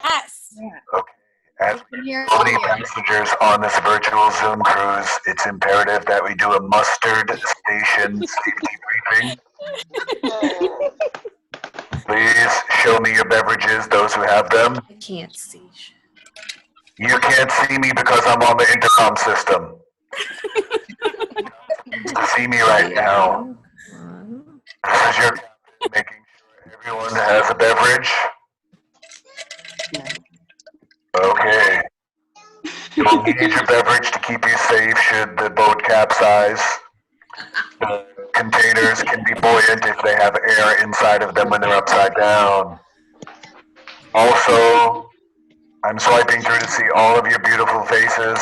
Yes. Okay. As so many passengers on this virtual Zoom cruise, it's imperative that we do a mustard station safety briefing. Please show me your beverages, those who have them. I can't see. You can't see me because I'm on the intercom system. See me right now. This is your captain making sure everyone has a beverage. Okay. You'll need your beverage to keep you safe should the boat capsize. The containers can be buoyant if they have air inside of them when they're upside down. Also, I'm swiping through to see all of your beautiful faces.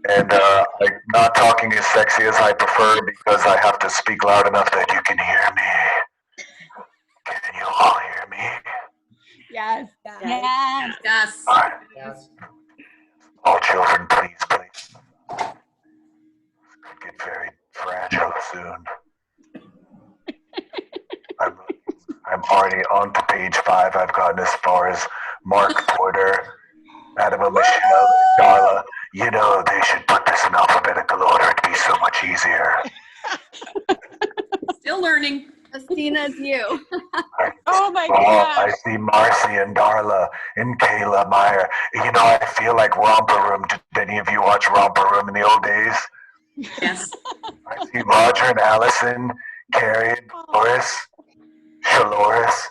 And I'm not talking as sexy as I prefer because I have to speak loud enough that you can hear me. Can you all hear me? Yes. Yes. Yes. All right. Yes. All children, please. Could get very fragile soon. I'm already on to page 5. I've gotten as far as Mark Porter, Fatima Michelle, Darla. You know, they should put this in alphabetical order. It'd be so much easier. Still learning. Justina's you. Oh my gosh. I see Marcy and Darla and Kayla Meyer. You know, I feel like Romper Room. Did any of you watch Romper Room in the old days? Yes. I see Roger and Allison, Carrie and Dolores, Shaloris.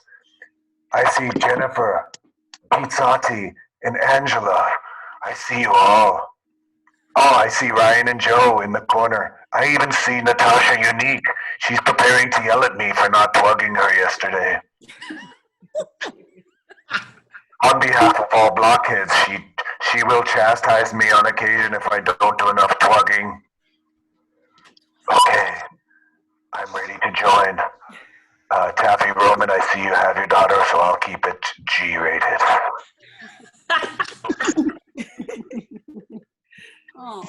I see Jennifer, Pizzati, and Angela. I see you all. Oh, I see Ryan and Joe in the corner. I even see Natasha Unique. She's preparing to yell at me for not plugging her yesterday. On behalf of all blockheads, she will chastise me on occasion if I don't do enough plugging. Okay, I'm ready to join. Taffy Roman, I see you have your daughter, so I'll keep it G-rated. Oh.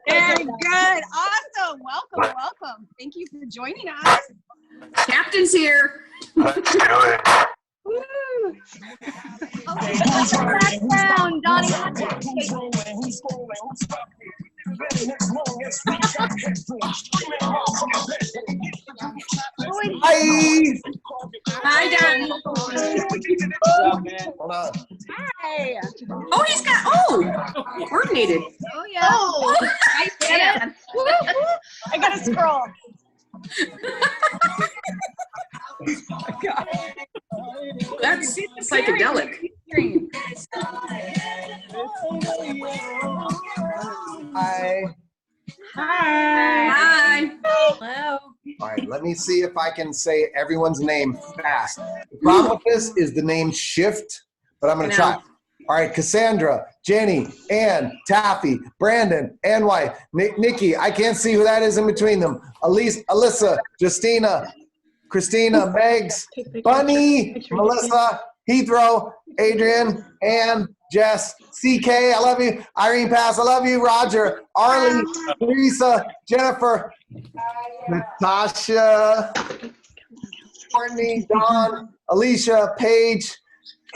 Very good. Awesome. Welcome. Thank you for joining us. Captain's here. Let's do it. Woo. Okay, back down, Donnie. Hi. Hi, Donnie. Hold on. Hi. Oh, he's got, coordinated. Oh, yeah. Oh, I did. I gotta scroll. Oh my God. That's psychedelic. Hi. Hi. Hello. All right, let me see if I can say everyone's name fast. The problem with this is the name shift, but I'm going to try. All right, Cassandra, Jenny, Ann, Taffy, Brandon, Ann White, Nikki, I can't see who that is in between them. Elise, Alyssa, Justina, Christina, Megs, Bunny, Melissa, Heathrow, Adrian, Ann, Jess, CK, I love you. Irene Pass, I love you. Roger, Arlie, Teresa, Jennifer, Natasha, Courtney, Dawn, Alicia, Paige,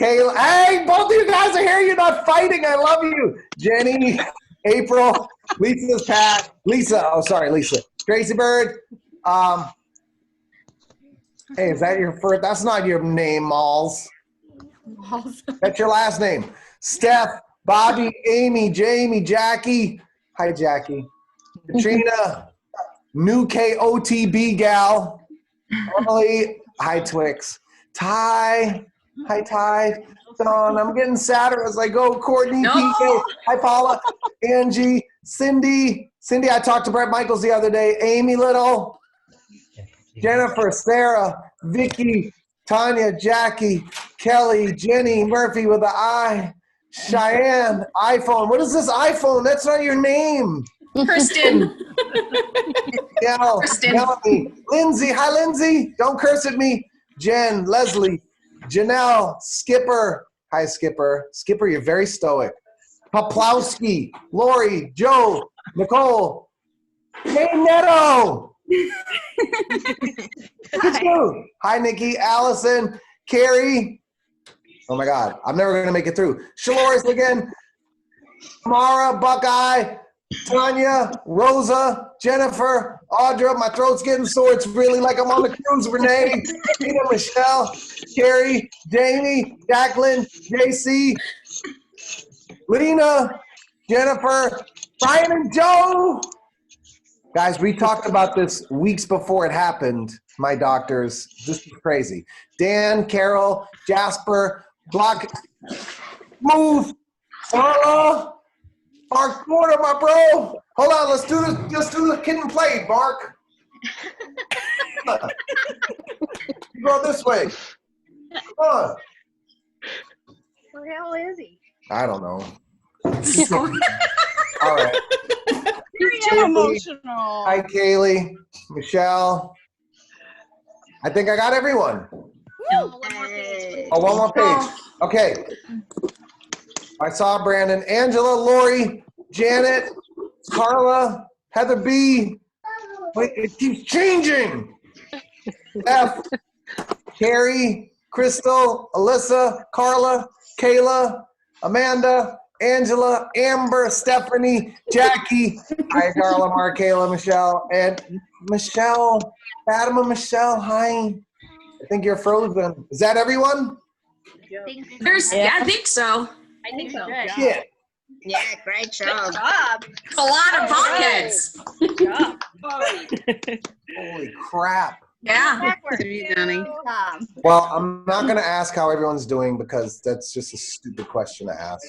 Kayla. Hey, both of you guys are here. You're not fighting. I love you. Jenny, April, Lisa's Pat, Lisa. Oh, sorry, Lisa. Tracy Bird. Hey, is that your first? That's not your name, Malls. That's your last name. Steph, Bobby, Amy, Jamie, Jackie. Hi, Jackie. Katrina, new KOTB gal. Emily, hi, Twix. Ty, hi, Ty. Dawn, I'm getting sadder as I go. Courtney, PK, hi, Paula. Angie, Cindy, I talked to Brett Michaels the other day. Amy Little, Jennifer, Sarah, Vicky, Tanya, Jackie, Kelly, Jenny, Murphy with an I, Cheyenne, iPhone. What is this iPhone? That's not your name. Kristen. Kristen. Melanie, Lindsay. Hi, Lindsay. Don't curse at me. Jen, Leslie, Janelle, Skipper. Hi, Skipper. Skipper, you're very stoic. Poplowski, Lori, Joe, Nicole. Hey, Neto. Hi, Nikki, Allison, Carrie. Oh my God, I'm never gonna make it through. Shaloris again. Tamara, Buckeye, Tanya, Rosa, Jennifer, Audra. My throat's getting sore. It's really like I'm on the cruise. Renee, Tina, Michelle, Carrie, Jamie, Jacqueline, JC, Lena, Jennifer, Brian, and Joe. Guys, we talked about this weeks before it happened. My doctors, this is crazy. Dan, Carol, Jasper, Block, Move, Marla, Mark Porter, my bro. Hold on, let's do this. Let's do the kid and play, Mark. You go this way. Come on. Where the hell is he? I don't know. All right. Very emotional. Hi, Kaylee, Michelle. I think I got everyone. One more page. Oh, one more page. Okay. I saw Brandon, Angela, Lori, Janet, Carla, Heather B. Wait, it keeps changing. F, Carrie, Crystal, Alyssa, Carla, Kayla, Amanda, Angela, Amber, Stephanie, Jackie. Hi, Carla, Mark, Kayla, Michelle, and Michelle. Fatima, Michelle, hi. I think you're frozen. Is that everyone? I think so. I think so. Shit. Yeah, great job. It's a lot of pockets. Good job. Holy crap. Yeah. Backward. Donnie. Well, I'm not going to ask how everyone's doing because that's just a stupid question to ask.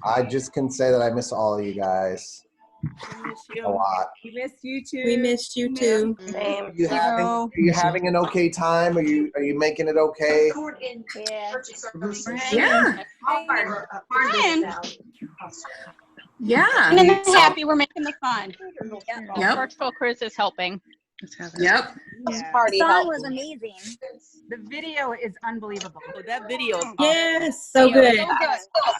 I just can say that I miss all of you guys a lot. We missed you too. We missed you too. Are you having an okay time? Are you making it okay? Yeah. Yeah. Yeah. And then happy we're making the fun. Yep. Virtual cruise is helping. Yep. Party The song help. was amazing. The video is unbelievable. Oh, that video is Yes, so good.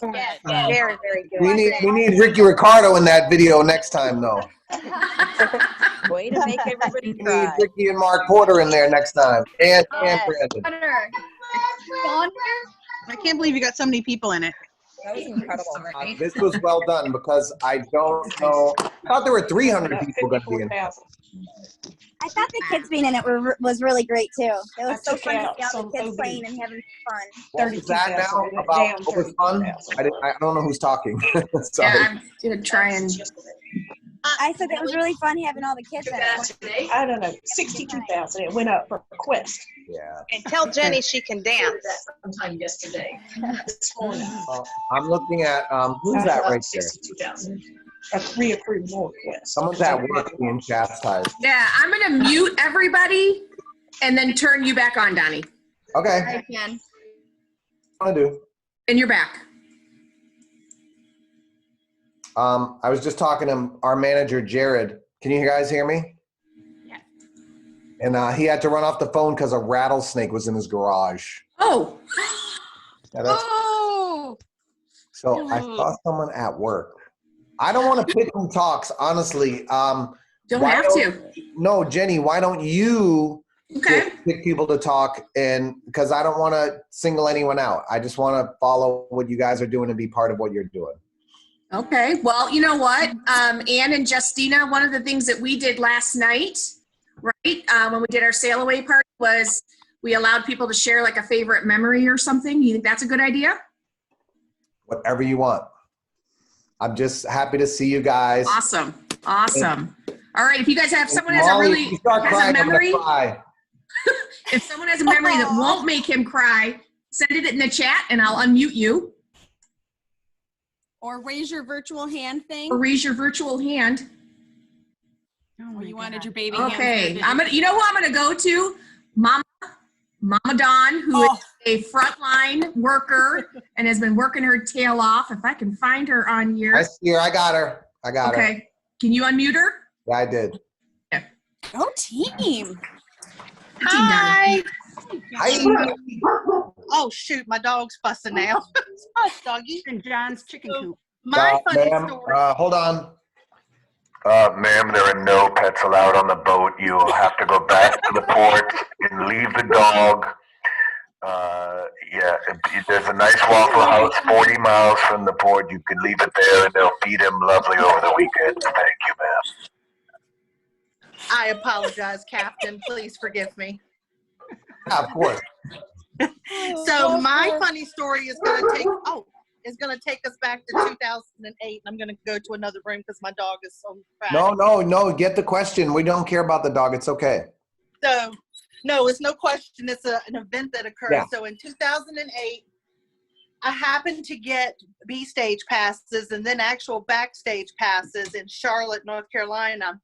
So good. Yeah. Very, very good. We need Ricky Ricardo in that video next time, though. Way to make everybody We need cry. Ricky and Mark Porter in there next time. And Brandon. I can't believe you got so many people in it. That was incredible. This was well done because I don't know. I thought there were 300 people going to be in it. I thought the kids being in it was really great too. It was so fun to see all the kids playing and having fun. What was that now about what was fun? I don't know who's talking. Sorry. Yeah, I'm gonna try and. I said it was really fun having all the kids in it. I don't know, 62,000. It went up for a quest. Yeah. And tell Jenny she can dance. Sometime yesterday. This morning. I'm looking at who's that right there? 62,000. A reapproved more quest. Someone's at work being chastised. Yeah, I'm gonna mute everybody and then turn you back on, Donnie. Okay. I can. I do. And you're back. I was just talking to our manager, Jared. Can you guys hear me? Yeah. And he had to run off the phone because a rattlesnake was in his garage. Oh. Yeah, that's, so I saw someone at work. I don't want to pick who talks, honestly. Don't have to. No, Jenny, why don't you Okay. pick people to talk? And because I don't want to single anyone out. I just want to follow what you guys are doing and be part of what you're doing. Okay. Well, you know what? Ann and Justina, one of the things that we did last night, right, when we did our sail away party was we allowed people to share like a favorite memory or something. You think that's a good idea? Whatever you want. I'm just happy to see you guys. Awesome. Awesome. All right. If you guys have someone has Molly, a if really you start has crying, a I'm memory, gonna cry. if someone has a memory that won't make him cry, send it in the chat and I'll unmute you Or raise your virtual hand thing. or raise your virtual hand. Or you wanted your baby Okay. hands. You know who I'm gonna go to? Mama Dawn, who is a frontline worker and has been working her tail off. If I can find her on here. I see her. I got her. Okay. Can you unmute her? Yeah, I did. Go team. Hi. Hi. Oh, shoot, my dog's fussing now. Hush, doggy. And John's chicken coop. My funny ma'am, story. hold on. Ma'am, there are no pets allowed on the boat. You will have to go back to the port and leave the dog. Yeah, there's a nice Waffle House 40 miles from the port. You can leave it there and they'll feed him lovely over the weekend. Thank you, ma'am. I apologize, Captain. Please forgive me. Yeah, of course. So my funny story is going to take us back to 2008. I'm going to go to another room because my dog is so fat. No. Get the question. We don't care about the dog. It's okay. So, no, it's no question. It's an event that occurred. Yeah. So in 2008, I happened to get B stage passes and then actual backstage passes in Charlotte, North Carolina.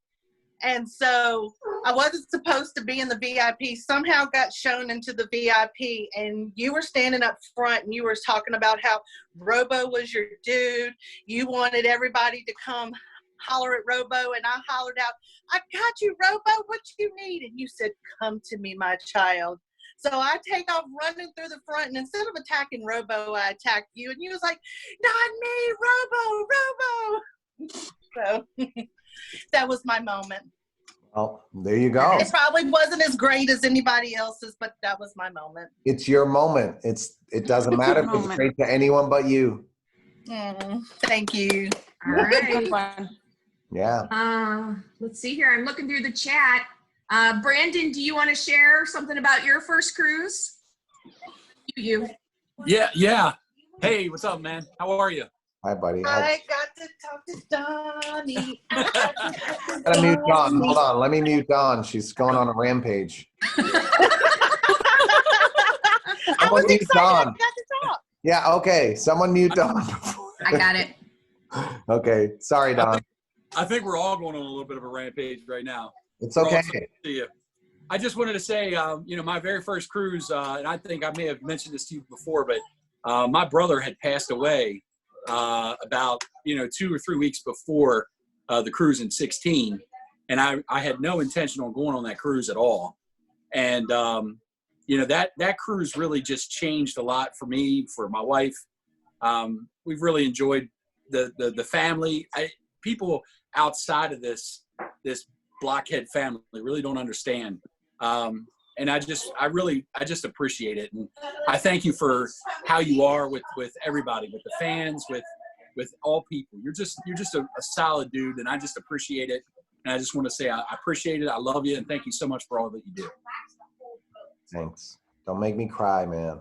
And so I wasn't supposed to be in the VIP, somehow got shown into the VIP, and you were standing up front and you were talking about how Robo was your dude. You wanted everybody to come holler at Robo, and I hollered out, I got you, Robo, what you need? And you said, come to me, my child. So I take off running through the front, and instead of attacking Robo, I attacked you, and you was like, not me, Robo. So that was my moment. Well, there you go. It probably wasn't as great as anybody else's, but that was my moment. It's your moment. It doesn't matter if it's great to anyone but you. Thank you. All right. Yeah. Let's see here. I'm looking through the chat. Brandon, do you want to share something about your first cruise? You. Yeah. Hey, what's up, man? How are you? Hi, buddy. I got to talk to Donnie. Gotta mute Dawn. Hold on. Let me mute Dawn. She's going on a rampage. I was excited. I got to talk. Yeah, okay. Someone mute Dawn. I got it. Okay. Sorry, Dawn. I think we're all going on a little bit of a rampage right now. It's okay. See you. I just wanted to say, my very first cruise, and I think I may have mentioned this to you before, but my brother had passed away about 2 or 3 weeks before the cruise in 16, and I had no intention on going on that cruise at all. And that cruise really just changed a lot for me, for my wife. We've really enjoyed the family. People outside of this blockhead family really don't understand. And I just appreciate it. And I thank you for how you are with everybody, with the fans, with all people. You're just a solid dude, and I just appreciate it. And I just want to say I appreciate it. I love you, and thank you so much for all that you do. Thanks. Don't make me cry, man.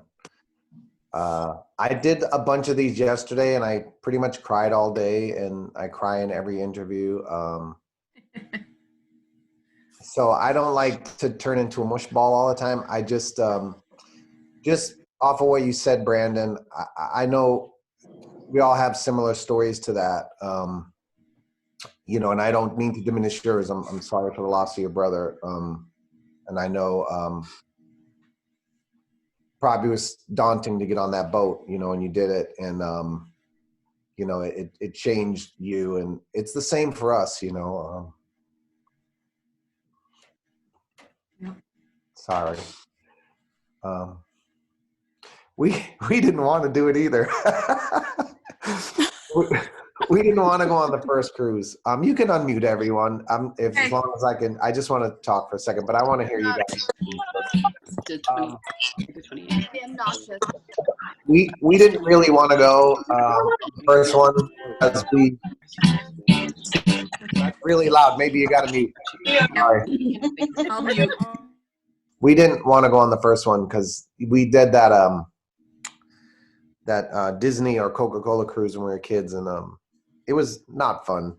I did a bunch of these yesterday, and I pretty much cried all day, and I cry in every interview. So I don't like to turn into a mush ball all the time. I just off of what you said, Brandon, I know we all have similar stories to that. And I don't mean to diminish yours. I'm sorry for the loss of your brother. And I know probably was daunting to get on that boat, and you did it. And, it changed you. And it's the same for us, Sorry. We didn't want to do it either. we didn't want to go on the first cruise. You can unmute everyone. As long as I can. I just want to talk for a second, but I want to hear you guys. We didn't really want to go the first one because that's really loud. Maybe you got to mute. Sorry. I'll mute. We didn't want to go on the first one because we did that Disney or Coca-Cola cruise when we were kids, and it was not fun.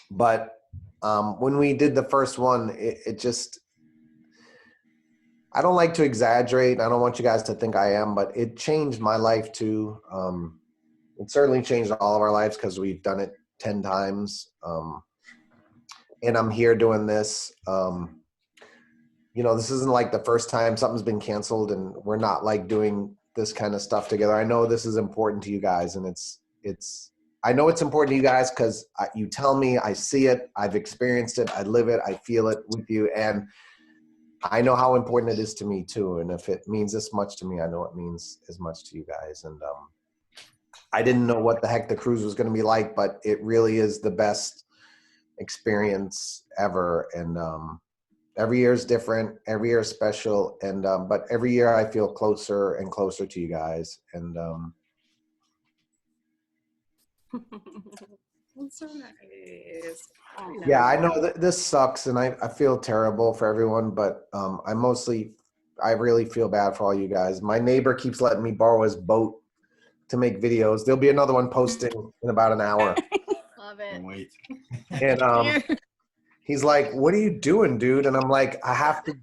But when we did the first one, it just, I don't like to exaggerate. I don't want you guys to think I am, but it changed my life too. It certainly changed all of our lives because we've done it 10 times. And I'm here doing this. This isn't like the first time something's been canceled, and we're not like doing this kind of stuff together. I know this is important to you guys, and I know it's important to you guys because you tell me, I see it, I've experienced it, I live it, I feel it with you, and I know how important it is to me too. And if it means this much to me, I know it means as much to you guys. And I didn't know what the heck the cruise was going to be like, but it really is the best experience ever. And every year is different. Every year is special. And but every year I feel closer and closer to you guys. And That's so nice. yeah, I know that this sucks, and I feel terrible for everyone, but I really feel bad for all you guys. My neighbor keeps letting me borrow his boat to make videos. There'll be another one posting in about an hour. Love it. Wait. And he's like, "What are you doing, dude?" And I'm like, "I have to."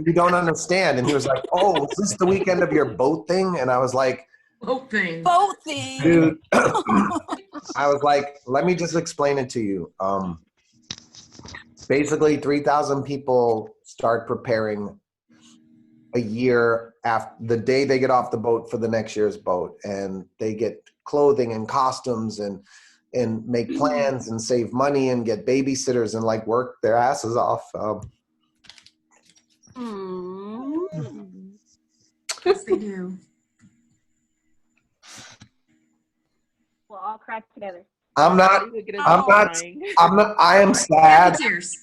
You don't understand. And he was like, "Oh, is this the weekend of your boat thing?" And I was like, Boat thing. Both things. dude, I was like, let me just explain it to you. Basically, 3,000 people start preparing a year after the day they get off the boat for the next year's boat, and they get clothing and costumes and make plans and save money and get babysitters and like work their asses off. Yes, they do. We'll all cry together. I am sad. Tears.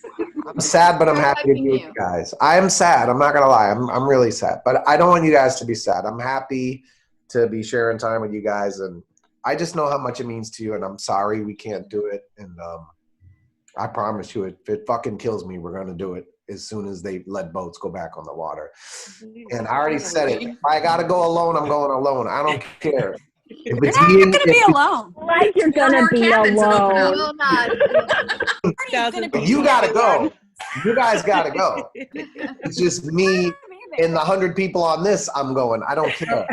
I'm sad, but I'm happy to be with you guys. I am sad. I'm not gonna lie. I'm really sad, but I don't want you guys to be sad. I'm happy to be sharing time with you guys, and I just know how much it means to you. And I'm sorry we can't do it. And I promise you, if it fucking kills me, we're gonna do it as soon as they let boats go back on the water. And I already said it. If I gotta go alone, I'm going alone. I don't care. If it's me and, Be alone. Like you're gonna be alone. you gotta go. You guys gotta go. It's just me and the 100 people on this. I'm going. I don't care.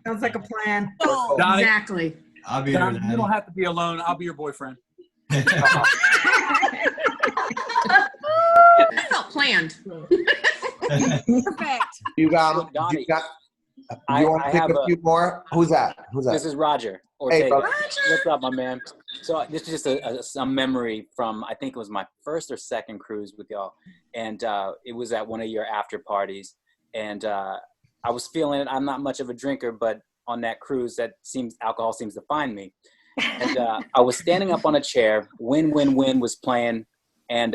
Sounds like a plan. Donnie, Exactly. I'll be there. Donnie, you don't have to be alone. I'll be your boyfriend. I felt planned. Perfect. You got. You want to pick a few more? Who's that? This is Roger. Hey, Ortega. What's up, my man? So this is just a memory from, I think it was my first or second cruise with y'all. And it was at one of your after parties. And I was feeling it. I'm not much of a drinker, but on that cruise, alcohol seems to find me. And I was standing up on a chair. Win, Win, Win was playing. And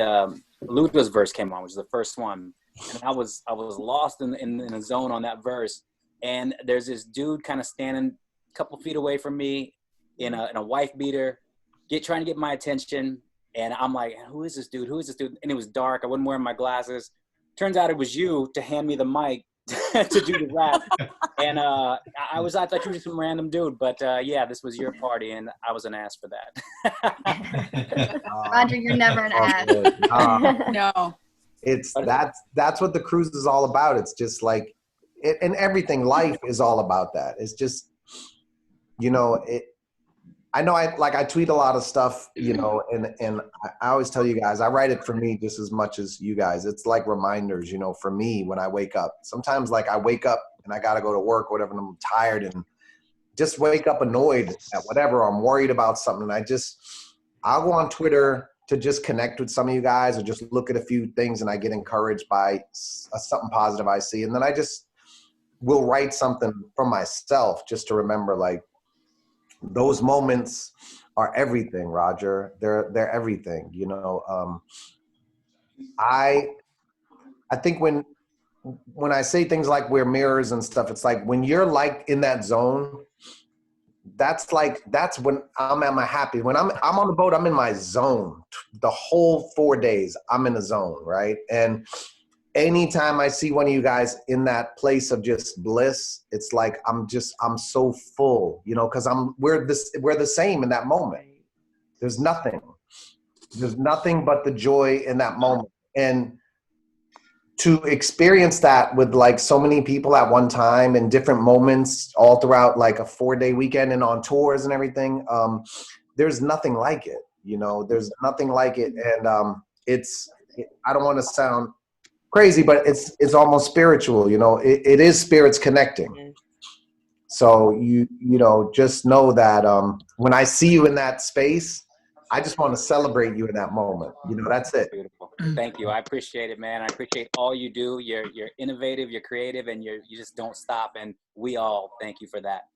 Lido's verse came on, which was the first one. And I was lost in the zone on that verse. And there's this dude kind of standing a couple feet away from me in a wife beater, trying to get my attention. And I'm like, who is this dude? Who is this dude? And it was dark. I wasn't wearing my glasses. Turns out it was you to hand me the mic to do the rap. And I thought you were some random dude, but yeah, this was your party, and I was an ass for that. Roger, you're never an ass. No. That's what the cruise is all about. It's just like, and everything, life is all about that. It's just, I know I tweet a lot of stuff, and I always tell you guys, I write it for me just as much as you guys. It's like reminders, for me when I wake up. Sometimes I wake up and I got to go to work or whatever, and I'm tired and just wake up annoyed at whatever. I'm worried about something. And I'll go on Twitter to just connect with some of you guys or just look at a few things, and I get encouraged by something positive I see. And then I just will write something for myself just to remember, those moments are everything, Roger. They're everything, I think when I say things like we're mirrors and stuff, it's like when you're in that zone, that's when I'm at my happy. When I'm on the boat, I'm in my zone. The whole 4 days, I'm in the zone, right? And anytime I see one of you guys in that place of just bliss, it's like I'm so full, because we're the same in that moment. There's nothing but the joy in that moment. And to experience that with so many people at one time in different moments all throughout a 4-day weekend and on tours and everything, there's nothing like it. There's nothing like it. And I don't want to sound crazy, but it's almost spiritual. It is spirits connecting. So just know that when I see you in that space, I just want to celebrate you in that moment. That's it. Beautiful. Thank you. I appreciate it, man. I appreciate all you do. You're innovative, you're creative, and you just don't stop. And we all thank you for that.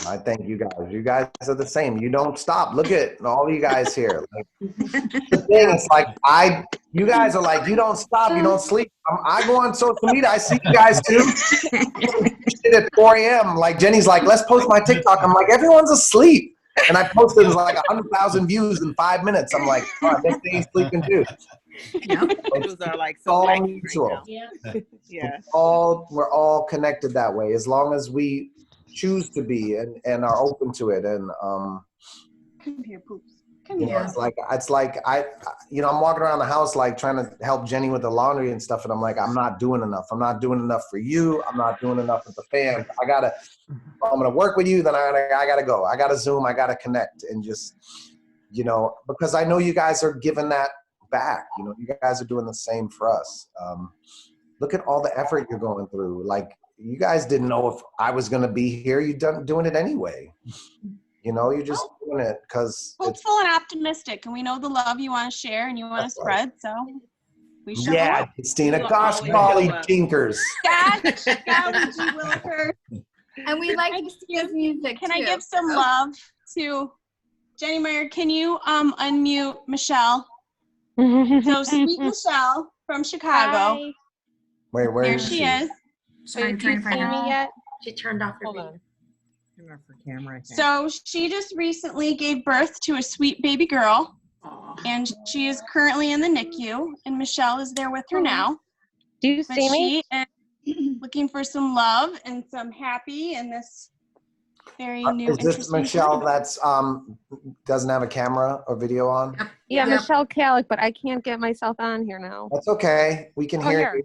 I thank you guys. You guys are the same. You don't stop. Look at all you guys here. Like, the thing is, like, you guys are like, you don't stop, you don't sleep. I go on social media. I see you guys too. Shit at 4 a.m. Like Jenny's like, let's post my TikTok. I'm like, everyone's asleep. And I posted like 100,000 views in 5 minutes. I'm like, oh, I guess they ain't sleeping too. Those are like so all wacky mutual. right now. Yeah. We're all connected that way as long as we choose to be and are open to it. And Come here, Poops. Come you know, here. it's like I'm walking around the house like trying to help Jenny with the laundry and stuff, and I'm like, I'm not doing enough. I'm not doing enough for you. I'm not doing enough with the fans. I'm gonna work with you, then I gotta go. I gotta Zoom, I gotta connect, and just, you know, because I know you guys are giving that back. You know, you guys are doing the same for us. Look at all the effort you're going through. Like, you guys didn't know if I was gonna be here. You're doing it anyway. You know, you're just doing it because Hopeful and optimistic, and we know the love you want to share and you want to spread. So we shall. yeah, Justina. Gosh, golly, jinkers. Golly, gee willikers. And we like Christina's music. Can I too. give some love to Jenny Meyer? Can you unmute Michelle? So sweet Michelle from Chicago. Hi. Wait, where There is she is. Sorry, I'm trying to find me yet? She turned off her Hold video. on. Turn off her camera, I think. So she just recently gave birth to a sweet baby girl, and she is currently in the NICU, and Michelle is there with her now. Do you But see me? she is looking for some love and some happy in this very new, Is this interesting Michelle time. that's doesn't have a camera or video on? Yeah, Yep. Michelle Calic, but I can't get myself on here now. That's okay. We can Oh, hear here. you.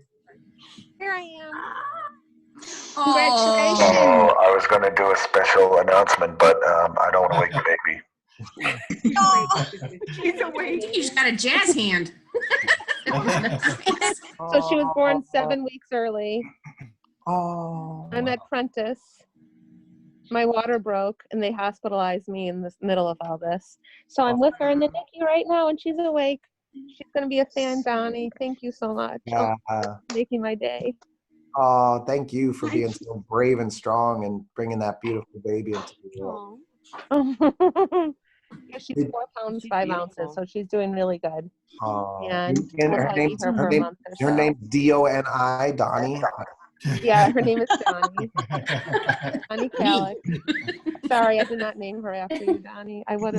Here I am. Oh, Congratulations. I was going to do a special announcement, but I don't want to wake the baby. Oh, she's awake. You just got a jazz hand. So she was born 7 weeks early. Oh. I'm at Prentice. My water broke and they hospitalized me in the middle of all this. So I'm with her in the NICU right now and she's awake. She's going to be a fan, Donnie. Thank you so much. Yeah. Making my day. Oh, thank you for being so brave and strong and bringing that beautiful baby into the world. Yeah, she's 4 pounds 5 ounces, so she's doing really good. Oh, And and we'll her probably name's her for a month or her so. name's Doni, Donnie. Yeah, her name is Donnie. Donnie Calic. Sorry, I did not name her after you, Donnie. I would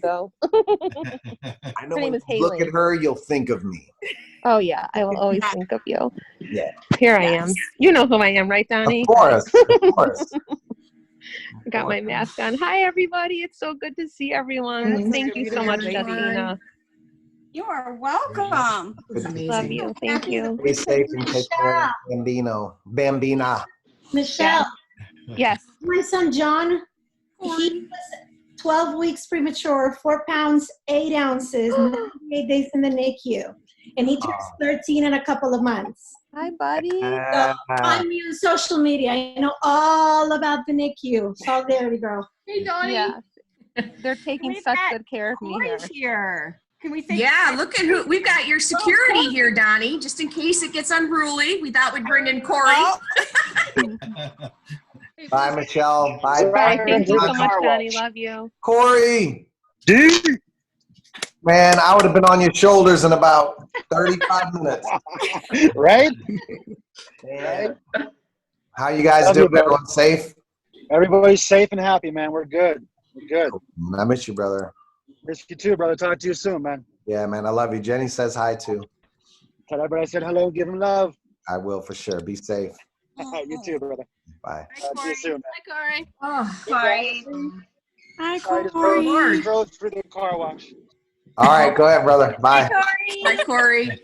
though. I know Her name when is you look Haley. at her, you'll think of me. Oh yeah, I will always think of you. Yeah. Here I am. You know who I am, right, Donnie? Of course, of course. I got my mask on. Hi, everybody. It's so good to see everyone. Thank you so much, Justina. You are welcome. Love you. Thank you. Be safe and take care of Bambina. Michelle, Yes. my son John, he was 12 weeks premature, 4 pounds 8 ounces, 98 days in the NICU, and he turns 13 in a couple of months. Hi, buddy. So find me on social media. I know all about the NICU. So there we go. Hey, Donnie. Yeah. They're taking We've such got good care of me here. Corey's here. Can we say? Yeah, look at who we've got. Your security here, Donnie, just in case it gets unruly. We thought we'd bring in Corey. Bye, Michelle. Bye, Bye. bye. Thank you so much, Donnie. Love you. Corey. Man, I would have been on your shoulders in about 35 minutes. Right? Man. How you guys Love you, doing? brother. Everyone safe? Everybody's safe and happy, man. We're good. We're good. I miss you, brother. Miss you too, brother. Talk to you soon, man. Yeah, man, I love you. Jenny says hi, too. Tell everybody I said hello. Give them love. I will for sure. Be safe. You too, brother. Bye. Talk to you soon, man. Hi, Corey. Oh, Corey. Hi, Sorry, just Corey. drove through the car wash. All right, go ahead, brother. Bye. Hi, Corey.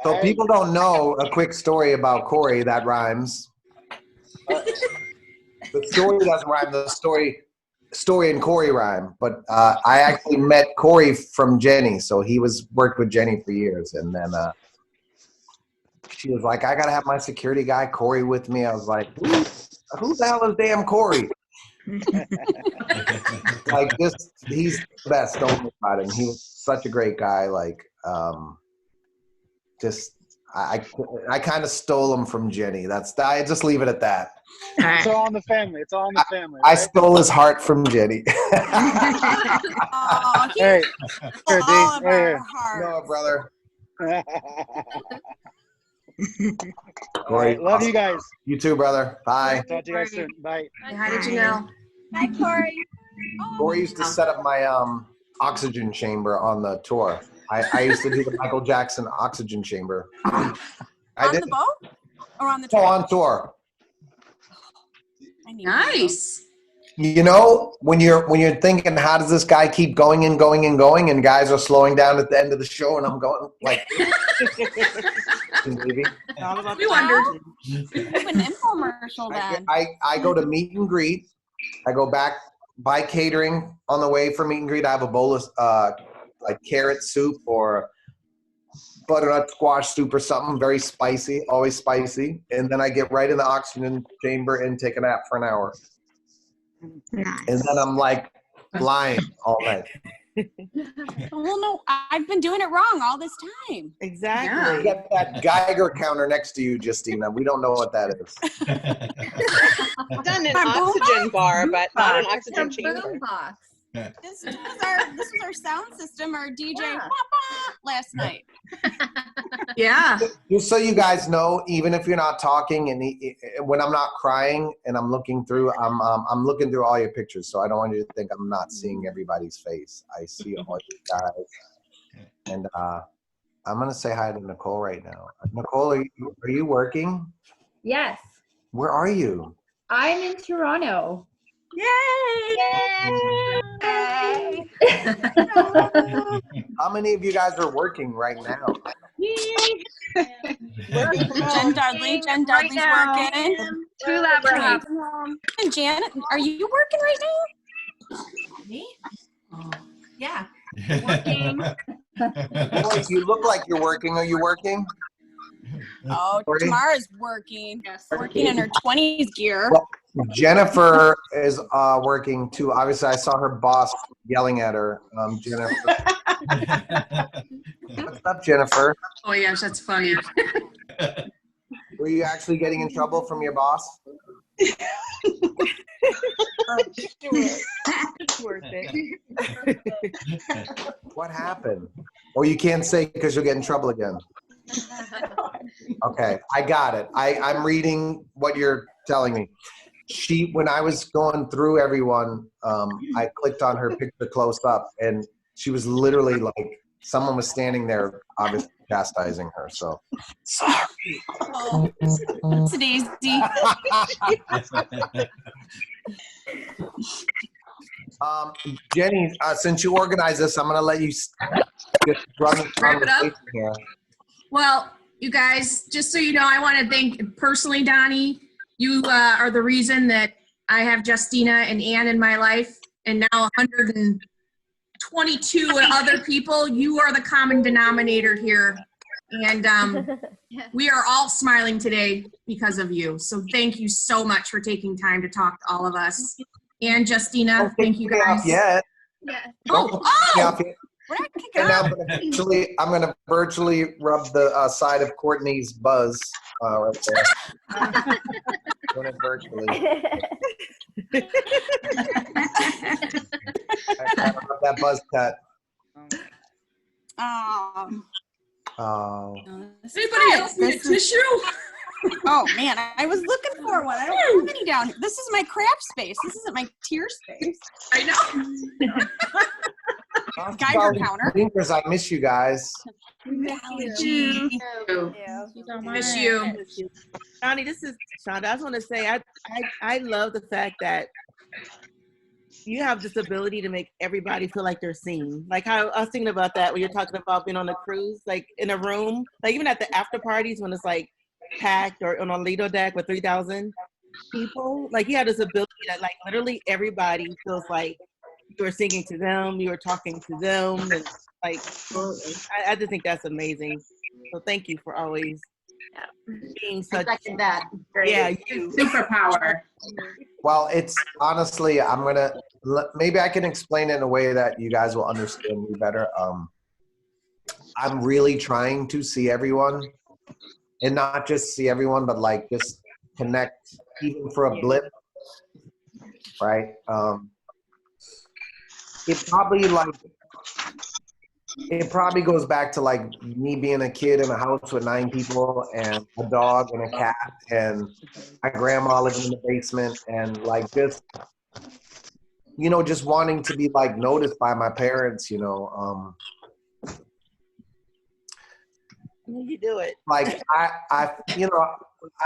So people don't know a quick story about Corey that rhymes. The story doesn't rhyme. The story and Corey rhyme. But I actually met Corey from Jenny. So he worked with Jenny for years. And then she was like, I got to have my security guy, Corey, with me. I was like, who the hell is damn Corey? Like, he's the best. Don't worry about him. He was such a great guy. Like, I kind of stole them from Jenny. I just leave it at that. It's all in the family. It's all in the family. I Right? stole his heart from Jenny. Oh, he Hey, here, D. all of Right our here. hearts. No, brother. All right, love you guys. You too, brother. Bye. Talk to you guys soon. Bye. Hi to Janelle. Hi, Corey. Corey used to set up my oxygen chamber on the tour. I used to do the Michael Jackson oxygen chamber. On the boat or on the Oh, train? on tour. Nice. You know, when you're thinking, how does this guy keep going and going and going, and guys are slowing down at the end of the show, and I'm going like, maybe. We wondered. An infomercial then. I go to meet and greet. I go back, buy catering on the way for meet and greet. I have a bowl of like carrot soup or butternut squash soup or something very spicy, always spicy. And then I get right in the oxygen chamber and take a nap for an hour. Nice. And then I'm like flying all night. Well, no, I've been doing it wrong all this time. Exactly. You got that Geiger counter next to you, Justina. We don't know what that is. I've done an oxygen bar, but not an oxygen chamber. This was our sound system, our DJ last night. Yeah. Just so you guys know, even if you're not talking, and when I'm not crying and I'm looking through, I'm looking through all your pictures. So I don't want you to think I'm not seeing everybody's face. I see all you guys, and I'm gonna say hi to Nicole right now. Nicole, are you working? Yes. Where are you? I'm in Toronto. Yay! How many of you guys are working right now? Jen Dudley's working. 2 laptops. And Janet, are you working right now? Me? Yeah. Working. Boys, you look like you're working. Are you working? Oh, Sorry? Tamara's working. Working in her 20s gear. Well, Jennifer is working too. Obviously, I saw her boss yelling at her. Jennifer. What's up, Jennifer? Oh my gosh, that's funny. Were you actually getting in trouble from your boss? It's worth it. What happened? Or you can't say because you'll get in trouble again. Okay, I got it. I'm reading what you're telling me. When I was going through everyone, I clicked on her picture close up, and she was literally like, someone was standing there, obviously chastising her. So, sorry. Oh, it's Daisy. Jenny, since you organized this, I'm going to let you just run the Wrap it up. conversation here. Well, you guys, just so you know, I want to thank personally, Donnie. You are the reason that I have Justina and Ann in my life, and now 122 other people. You are the common denominator here, and we are all smiling today because of you. So thank you so much for taking time to talk to all of us. And Justina, thank you guys. Yeah. Oh, we're not kicking And off. I'm gonna virtually rub the side of Courtney's buzz right there. Doing it virtually. I rub that buzz cut. Oh. Anybody else need a tissue? Oh man, I was looking for one. I don't have any down here. This is my craft space. This isn't my tier space. I know. Geiger counter. Blinkers, I miss you guys. Miss you. Donnie, this is Shonda. I just want to say I love the fact that you have this ability to make everybody feel like they're seen. Like how I was thinking about that when you're talking about being on a cruise, like in a room, like even at the after parties when it's like packed or on a Lido deck with 3,000 people. Like you have this ability that like literally everybody feels like you were singing to them, you were talking to them, and like I just think that's amazing. So thank you for always being such that. Yeah, Superpower. Well, it's honestly, maybe I can explain it in a way that you guys will understand me better. I'm really trying to see everyone and not just see everyone, but like just connect even for a blip, right? It probably goes back to like me being a kid in a house with 9 people and a dog and a cat and my grandma living in the basement and like just, you know, just wanting to be like noticed by my parents, you know. You do it. Like I, you know,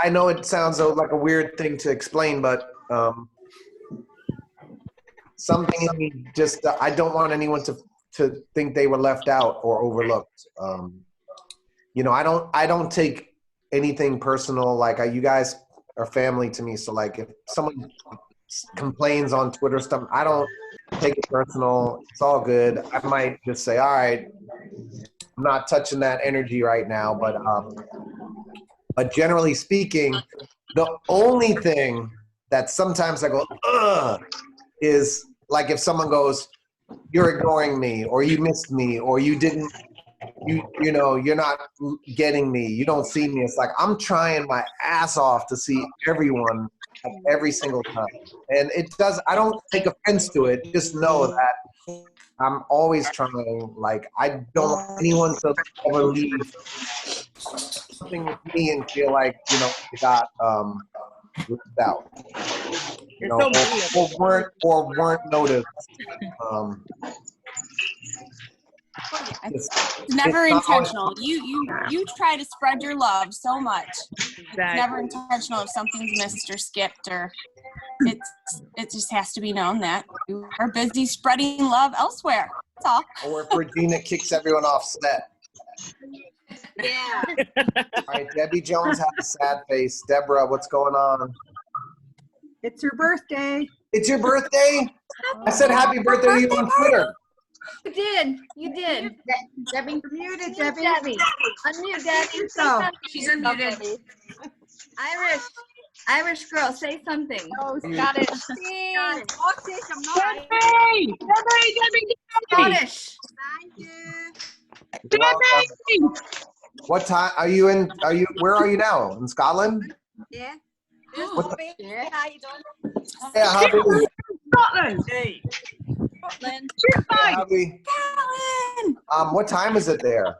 I know it sounds like a weird thing to explain, but something in me just, I don't want anyone to think they were left out or overlooked. You know, I don't take anything personal. Like you guys are family to me. So like if someone complains on Twitter stuff, I don't take it personal. It's all good. I might just say, all right, I'm not touching that energy right now. But generally speaking, the only thing that sometimes I go, ugh, is like if someone goes, you're ignoring me, or you missed me, or you didn't, you know, you're not getting me, you don't see me. It's like I'm trying my ass off to see everyone every single time. And it does, I don't take offense to it. Just know that I'm always trying, like, I don't want anyone to ever leave something with me and feel like, you know, they got left out. You know, or weren't noticed. It's never intentional. You try to spread your love so much. It's never intentional if something's missed or skipped, or it just has to be known that you are busy spreading love elsewhere. That's all. Or if Regina kicks everyone off set. Yeah. All right, Debbie Jones has a sad face. Deborah, what's going on? It's your birthday. It's your birthday? I said happy birthday to you on Twitter. You did. You did. Debbie, you're muted, Debbie. Debbie. Unmute, Debbie. So, she's unmuted. Irish girl, say something. Oh, got it. Got it. Scottish, I'm not Debbie! Debbie! Scottish. Thank you. What time are you in? Where are you now? In Scotland? Yeah. Yeah. How you doing? Yeah, hubby. Scotland. Hey. Scotland. Yeah, hubby. What time is it there?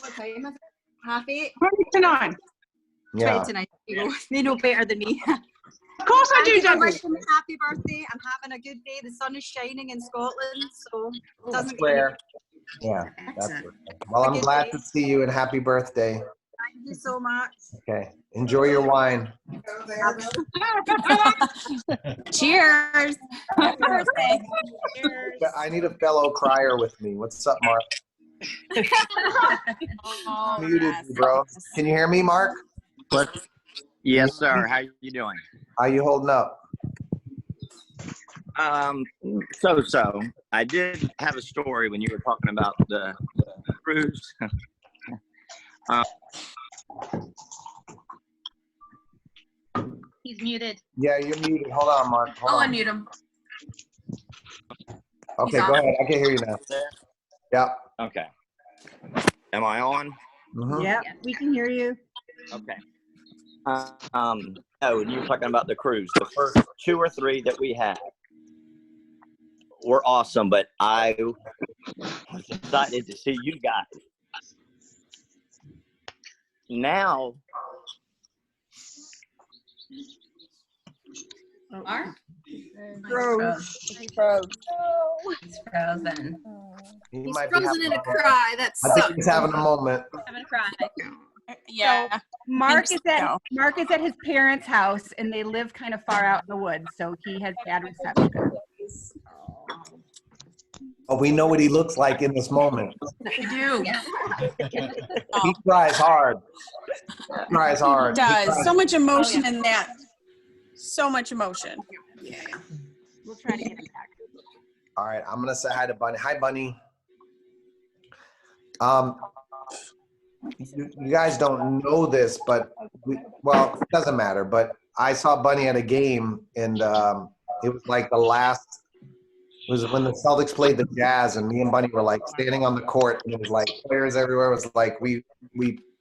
What time is it? 8:30. 29. Yeah. 29. They know better than me. Of course I do, Debbie. Wishing me happy birthday. I'm having a good day. The sun is shining in Scotland, so it doesn't get Where? Yeah, that's it. Well, I'm glad to see you and happy birthday. Thank you so much. Okay, enjoy your wine. Cheers. Happy birthday. I need a fellow crier with me. What's up, Mark? Muted, you, bro. Can you hear me, Mark? What? Yes, sir. How you doing? How you holding up? So. I did have a story when you were talking about the cruise. He's muted. Yeah, you're muted. Hold on, Mark. I'll unmute him. Okay, go ahead. I can hear you now. Yeah. Okay. Am I on? Mm-hmm. Yeah, we can hear you. Okay. Oh, and you were talking about the cruise. The first 2 or 3 that we had were awesome, but I was excited to see you guys. Now, Mark? Froze. He's frozen. He's frozen in a cry. That I sucks. think he's having a moment. Having a cry. Yeah. Mark is so. at his parents' house, and they live kind of far out in the woods, so he has bad reception. Oh, we know what he looks like in this moment. We do. He cries hard. He cries hard. He does. cries- So much emotion in that. So much emotion. Yeah. We'll try to get him back. All right, I'm gonna say hi to Bunny. Hi, Bunny. You guys don't know this, but well, it doesn't matter. But I saw Bunny at a game, and it was like the last. It was when the Celtics played the Jazz, and me and Bunny were like standing on the court, and it was like players everywhere. It was like we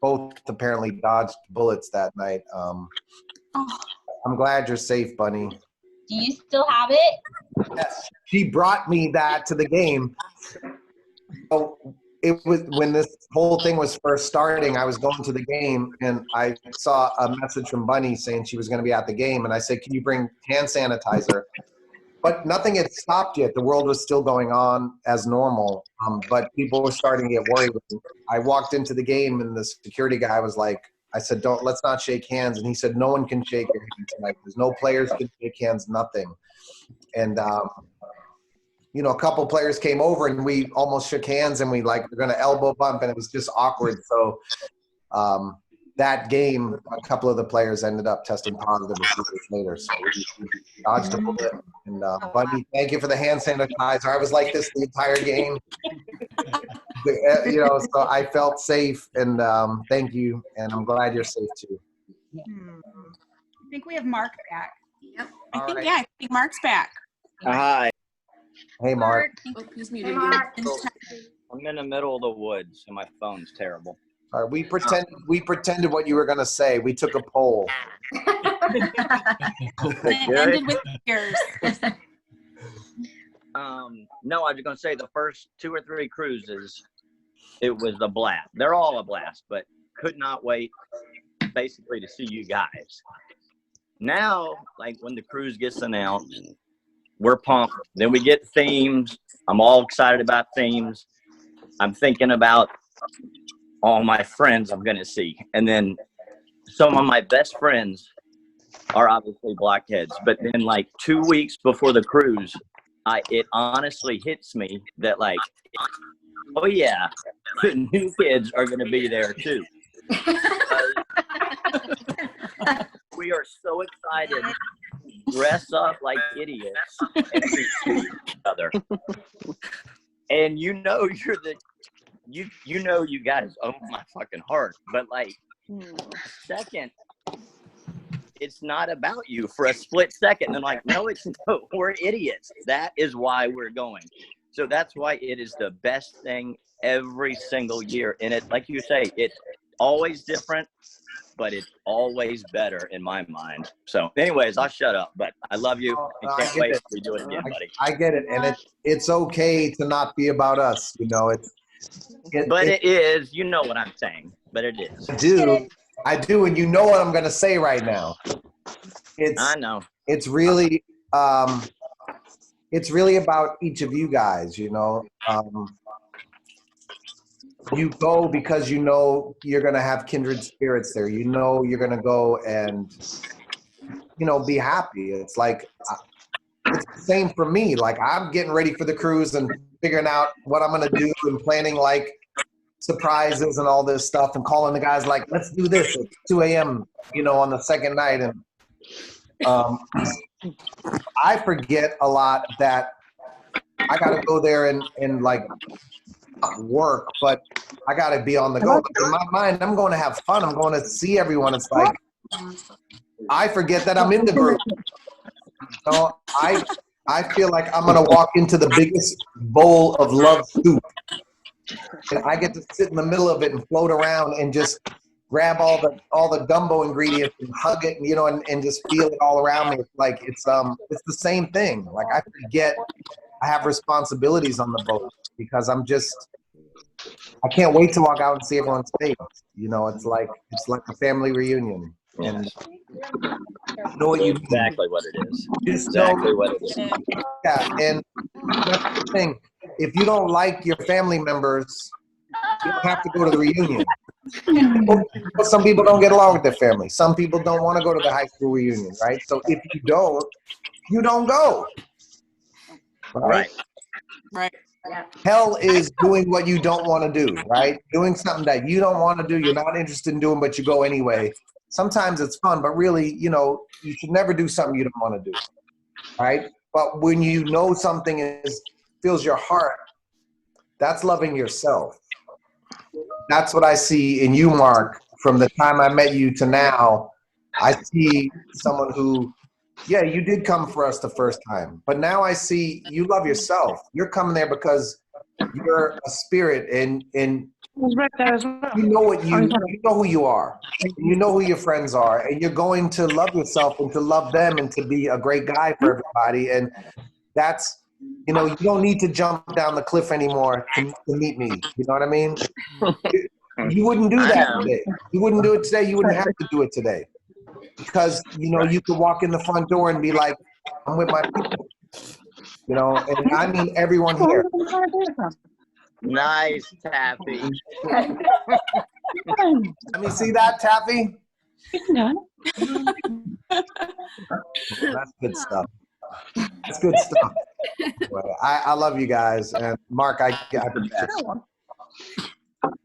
both apparently dodged bullets that night. I'm glad you're safe, Bunny. Do you still have it? Yes, she brought me that to the game. So it was when this whole thing was first starting, I was going to the game and I saw a message from Bunny saying she was going to be at the game. And I said, can you bring hand sanitizer? But nothing had stopped yet. The world was still going on as normal. But people were starting to get worried. I walked into the game and the security guy was like, I said, let's not shake hands. And he said, no one can shake your hand tonight. There's no players can shake hands, nothing. And, you know, a couple players came over and we almost shook hands and we're going to elbow bump and it was just awkward. So that game, a couple of the players ended up testing positive a few days later. So we dodged a bullet. And Bunny, thank you for the hand sanitizer. I was like this the entire game. You know, so I felt safe and thank you. And I'm glad you're safe too. I think we have Mark back. Yep. I think Mark's back. Hi. Hey, Mark. Oh, he's muted again. I'm in the middle of the woods and my phone's terrible. All right, we pretended what you were going to say. We took a poll. It ended with tears. No, I was going to say the first 2 or 3 cruises, it was a blast. They're all a blast, but could not wait basically to see you guys. Now, like when the cruise gets announced, we're pumped. Then we get themes. I'm all excited about themes. I'm thinking about all my friends I'm going to see. And then some of my best friends are obviously blockheads. But then like 2 weeks before the cruise, it honestly hits me that like, oh yeah, the new kids are going to be there too. We are so excited. Dress up like idiots and we see each other. And you know you know you guys own my fucking heart. But like second, it's not about you for a split second. And like, no, we're idiots. That is why we're going. So that's why it is the best thing every single year. And it, like you say, it's always different, but it's always better in my mind. So anyways, I'll shut up, but I love you and can't wait to do it again, buddy. I get it. And it's okay to not be about us. You know, it is, you know what I'm saying, but it is. I do. And you know what I'm going to say right now. I know. It's really about each of you guys, you know. You go because you know you're going to have kindred spirits there. You know you're going to go and, you know, be happy. It's like, it's the same for me. Like, I'm getting ready for the cruise and figuring out what I'm going to do and planning, like, surprises and all this stuff and calling the guys like, let's do this at 2 a.m., you know, on the second night. And I forget a lot that I got to go there and like, work, but I gotta be on the go. In my mind, I'm going to have fun. I'm going to see everyone. It's like I forget that I'm in the group. So I feel like I'm gonna walk into the biggest bowl of love soup, and I get to sit in the middle of it and float around and just grab all the gumbo ingredients and hug it, and you know, and just feel it all around me. It's like it's the same thing. Like I forget I have responsibilities on the boat because I can't wait to walk out and see everyone's face. You know, it's like a family reunion. And you know what you mean. Exactly what it is. Exactly what it is. Yeah, and that's the thing. If you don't like your family members, you don't have to go to the reunion. Some people don't get along with their family. Some people don't want to go to the high school reunion, right? So if you don't go. Right. Hell is doing what you don't want to do, right? Doing something that you don't want to do, you're not interested in doing, but you go anyway. Sometimes it's fun, but really, you know, you should never do something you don't want to do, right? But when you know something fills your heart, that's loving yourself. That's what I see in you, Mark. From the time I met you to now, I see someone who, yeah, you did come for us the first time, but now I see you love yourself. You're coming there because you're a spirit and You know what you know who you are. You know who your friends are, and you're going to love yourself and to love them and to be a great guy for everybody. And that's, you know, you don't need to jump down the cliff anymore to meet me. You know what I mean? You wouldn't do that today. You wouldn't do it today. You wouldn't have to do it today. Because, you know, you could walk in the front door and be like, I'm with my people. You know, and I mean everyone here. Nice, Taffy. Let me see that, Taffy. That's good stuff. That's good stuff. Well, I love you guys. And Mark, I bet. So,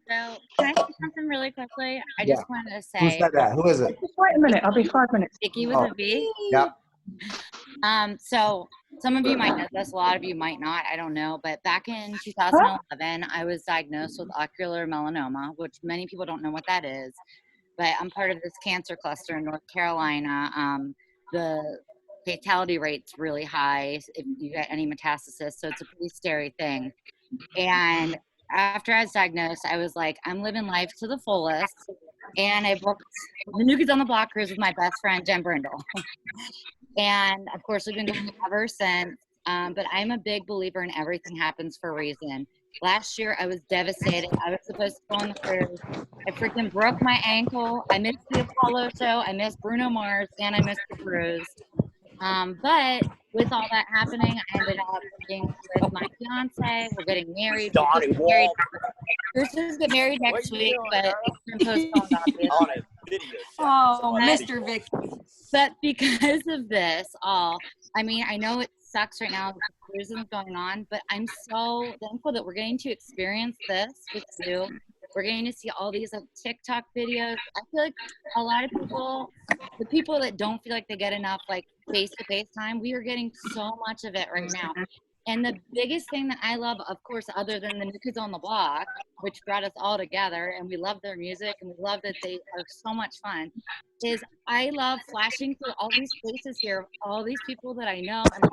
can I say something really quickly? I Yeah. just wanted to Who say. said that? Who is it? Just wait a minute. I'll be 5 minutes. Vicky with a V. Yep. So some of you might know this, a lot of you might not. I don't know. But back in 2011, I was diagnosed with ocular melanoma, which many people don't know what that is. But I'm part of this cancer cluster in North Carolina. The fatality rate's really high if you get any metastasis, so it's a pretty scary thing. And after I was diagnosed, I was like, I'm living life to the fullest. And I booked the New Kids on the Block cruise with my best friend, Jen Brindle. And of course, we've been going ever since. But I'm a big believer in everything happens for a reason. Last year, I was devastated. I was supposed to go on the cruise. I freaking broke my ankle. I missed the Apollo show. I missed Bruno Mars, and I missed the cruise. But with all that happening, I ended up being with my fiance. We're getting married. Donnie Wahlberg. We're supposed to get married next week, but it's been postponed, obviously. On a video. Oh, Mr. Vic. But because of this, I mean, I know it sucks right now that the cruise isn't going on, but I'm so thankful that we're getting to experience this with you. We're getting to see all these like TikTok videos. I feel like a lot of people, the people that don't feel like they get enough like face-to-face time, we are getting so much of it right now. And the biggest thing that I love, of course, other than the New Kids on the Block, which brought us all together, and we love their music, and we love that they are so much fun, is I love flashing through all these faces here, all these people that I know, and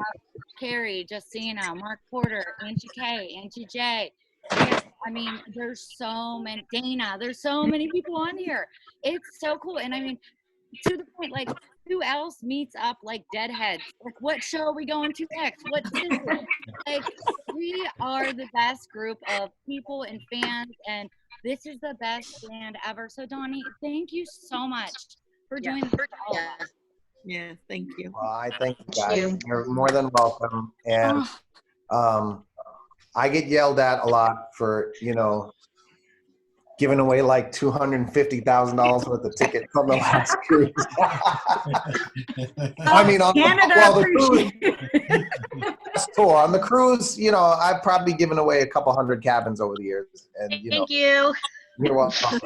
Carrie, Justina, Mark Porter, Angie K, Angie J. I mean, there's so many, Dana, there's so many people on here. It's so cool. And I mean, to the point, like, who else meets up like deadheads? Like, what show are we going to next? What's this? Like, we are the best group of people and fans, and this is the best band ever. So, Donnie, thank you so much for doing this for all of us. Yes, thank you. Well, I thank you guys. You're more than welcome. And I get yelled at a lot for, you know, giving away like $250,000 worth of tickets on the last cruise. I mean, on the tour, on the cruise, you know, I've probably given away a couple hundred cabins over the years. And you Thank know, you. you're welcome.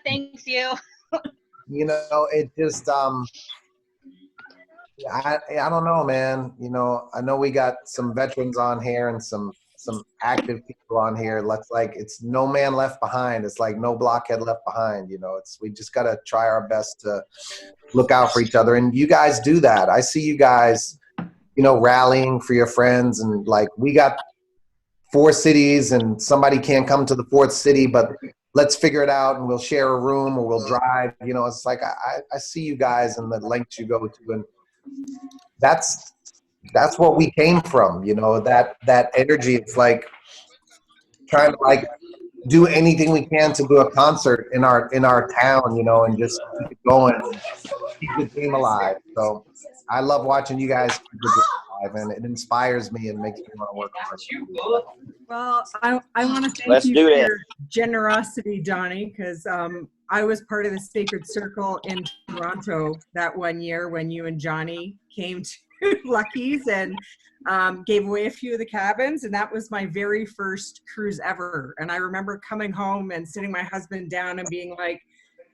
Thank you. You know, it just I don't know, man. You know, I know we got some veterans on here and some active people on here. It's no man left behind. It's like no blockhead left behind. You know, we just got to try our best to look out for each other. And you guys do that. I see you guys, you know, rallying for your friends. And like, we got 4 cities and somebody can't come to the 4th city, but let's figure it out and we'll share a room or we'll drive. You know, it's like, I see you guys and the lengths you go to. And that's what we came from, you know, that energy. It's like trying to like do anything we can to do a concert in our town, you know, and just keep it going, keep the dream alive. So I love watching you guys keep the dream alive, and it inspires me and makes me want to work hard. Well, I want to thank Let's you do for this. your generosity, Donnie, because I was part of the Sacred Circle in Toronto that one year when you and Johnny came to Lucky's and gave away a few of the cabins, and that was my very first cruise ever. And I remember coming home and sitting my husband down and being like,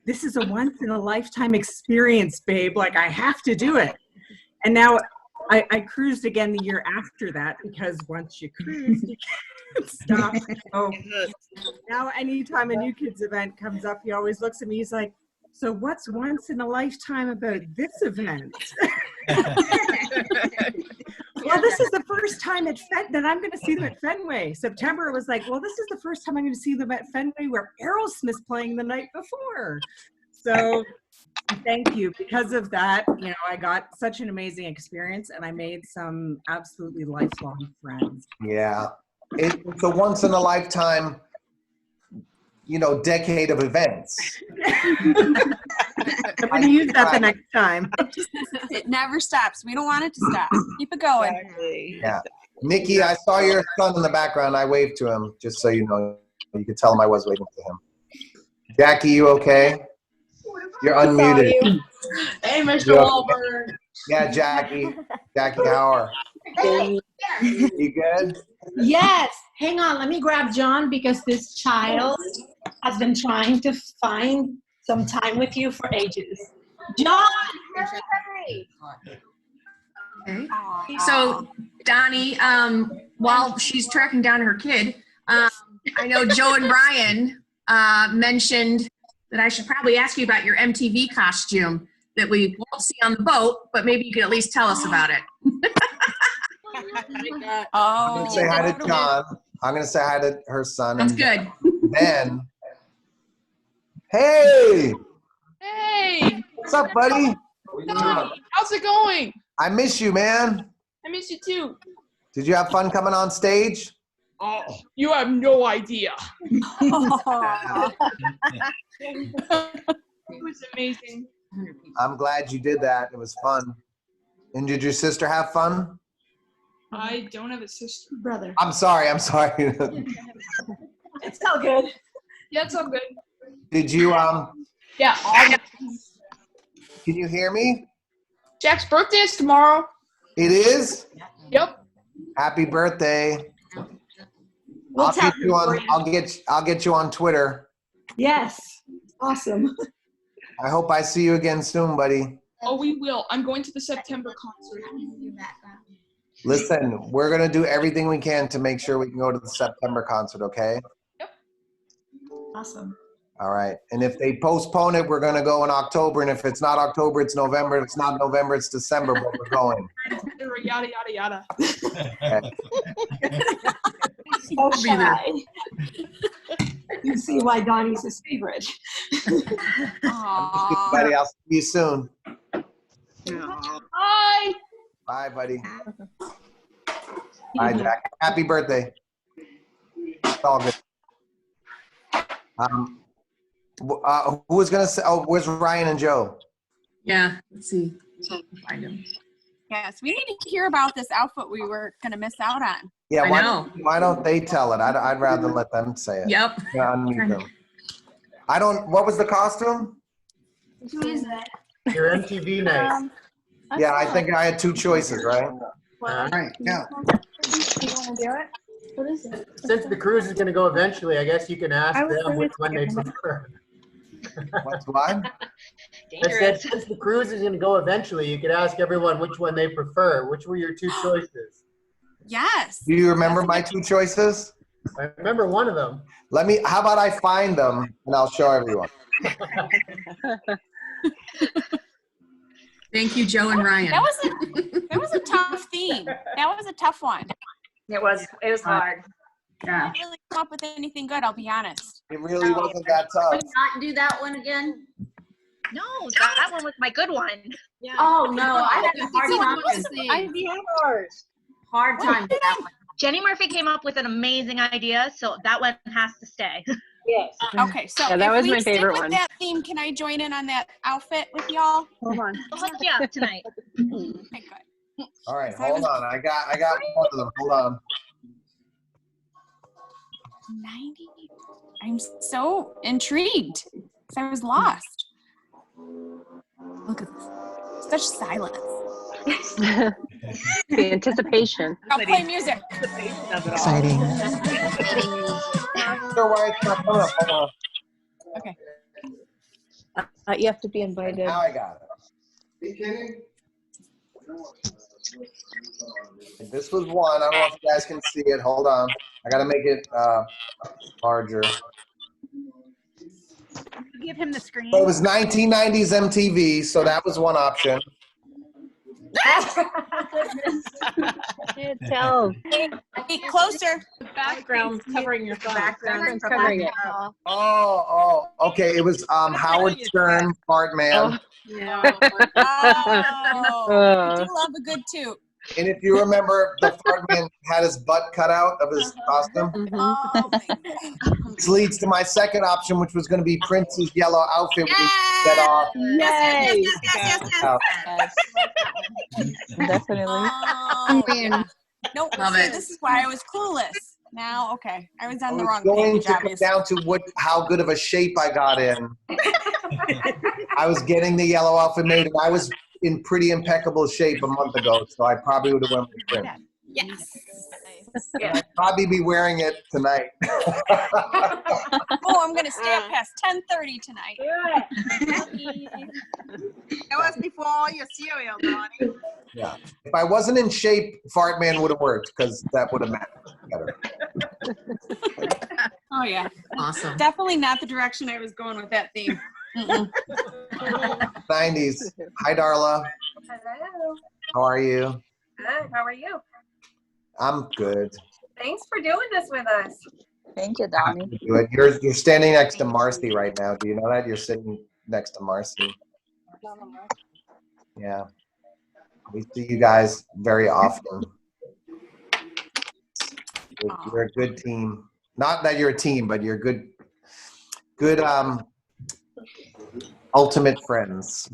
this is a once-in-a-lifetime experience, babe. Like, I have to do it. And now I cruised again the year after that, because once you cruise, you can't stop. So now anytime a New Kids event comes up, he always looks at me, he's like, so what's once in a lifetime about this event? well, this is the first time that I'm going to see them at Fenway. September was like, well, this is the first time I'm going to see them at Fenway where Aerosmith's playing the night before. So thank you. Because of that, I got such an amazing experience and I made some absolutely lifelong friends. Yeah. It's a once in a lifetime, decade of events. I'm going to use that the next time. It never stops. We don't want it to stop. Keep it going. Exactly. Yeah. Nikki, I saw your son in the background. I waved to him just so you know. You could tell him I was waving to him. Jackie, you okay? You're unmuted. Hey, Mr. You okay? Wahlberg. Yeah, Jackie. Jackie, how are you? You good? Yes. Hang on. Let me grab John because this child has been trying to find some time with you for ages. John, hurry. Okay. So, Donnie, while she's tracking down her kid, I know Joe and Brian mentioned that I should probably ask you about your MTV costume that we won't see on the boat, but maybe you can at least tell us about it. I'm going to say hi to John. I'm going to say hi to her son. That's good. Then, hey! Hey! What's up, buddy? Donnie, how's it going? I miss you, man. I miss you too. Did you have fun coming on stage? Oh, you have no idea. It was amazing. I'm glad you did that. It was fun. And did your sister have fun? I don't have a sister. Brother. I'm sorry. It's all good. Yeah, it's all good. Did you, Yeah. can you hear me? Jack's birthday is tomorrow. It is? Yep. Happy birthday. We'll I'll tell get you on, I'll get you on Twitter. Yes. Awesome. I hope I see you again soon, buddy. Oh, we will. I'm going to the September concert. Listen, we're going to do everything we can to make sure we can go to the September concert, okay? Awesome. All right. And if they postpone it, we're going to go in October. And if it's not October, it's November. If it's not November, it's December, but we're going. Yada, yada, yada. So shy. You see why Donnie's his favorite. Buddy, I'll see you soon. Bye. Bye, buddy. Bye, Jack. Happy birthday. It's all good. Who was going to say, oh, where's Ryan and Joe? Yeah, let's see. Find them. Yes, we need to hear about this outfit we were going to miss out on. Yeah, I know. why don't they tell it? I'd rather let them say it. Yep. Yeah, unmute them. What was the costume? Who is that? Your MTV night. Yeah, I think I had two choices, right? All right, You go. want to do it? What is it? Since the cruise is going to go eventually, I guess you can ask them which one they prefer. What's what? I said, since the cruise is going to go eventually, you could ask everyone which one they prefer. Which were your two choices? Yes. Do you remember my two choices? I remember one of them. How about I find them and I'll show everyone. Thank you, Joe and Ryan. That was a tough theme. That was a tough one. It was hard. Yeah. I didn't really come up with anything good, I'll be honest. It really wasn't that tough. Could not do that one again? No, that one was my good one. Yeah. Oh no, I had a hard time with that one. Jenny Murphy came up with an amazing idea, so that one has to stay. Yes. Okay, so Yeah, that if was we my stick favorite with one. that theme, can I join in on that outfit with y'all? Hold on. We'll hook you up tonight. Okay, good. All right, hold on. I got one of them. Hold on. 90? I'm so intrigued because I was lost. Look at this. Such silence. The anticipation. I'll play music. Exciting. Why it's not coming up? Hold on. Okay. You have to be invited. Now I got it. Are you kidding? This was one. I don't know if you guys can see it. Hold on. I got to make it larger. Give him the screen. So it was 1990s MTV, so that was one option. Tell. Be closer. The background's covering your phone. Background's covering it. Oh, okay. It was Howard Stern, Fart Man. Yeah. Oh, you do love a good toot. And if you remember, the Fart Man had his butt cut out of his costume. Oh, This leads to my second option, which was going to be Prince's yellow outfit with his set off. Yay! Out. Definitely. Oh, yeah. No, see, this is why I was clueless. Now, okay, I was on the wrong Going page, to come obviously. down to how good of a shape I got in. I was getting the yellow outfit made, and I was in pretty impeccable shape a month ago, so I probably would have went with Prince. Yes. I'd probably be wearing it tonight. Oh, I'm gonna stay up past 10:30 tonight. That was before all your cereal, Donnie. Yeah. If I wasn't in shape, Fart Man would have worked because that would have mattered better. Oh yeah. Awesome. Definitely not the direction I was going with that theme. 90s. Hi, Darla. Hello. How are you? Good. How are you? I'm good. Thanks for doing this with us. Thank you, Donnie. Good. You're standing next to Marcy right now. Do you know that? You're sitting next to Marcy. Yeah. We see you guys very often. You're a good team. Not that you're a team, but you're good ultimate friends.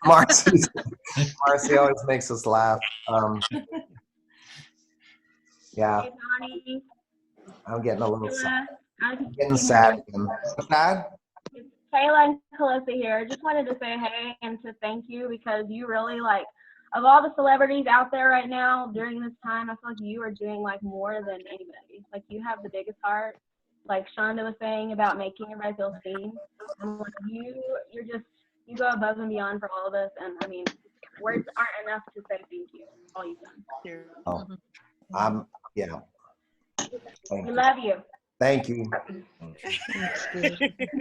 Marcy always makes us laugh. Yeah. Hey, Donnie. I'm getting a little sad. I'm Getting sad again. Sad? Kayla and Calissa here. I just wanted to say hey and to thank you because you really of all the celebrities out there right now during this time, I feel like you are doing more than anybody. Like you have the biggest heart. Like Shonda was saying about making everybody feel seen. I'm like you go above and beyond for all of us, and I mean words aren't enough to say thank you. All you've done. Oh, yeah. We love you. Thank you.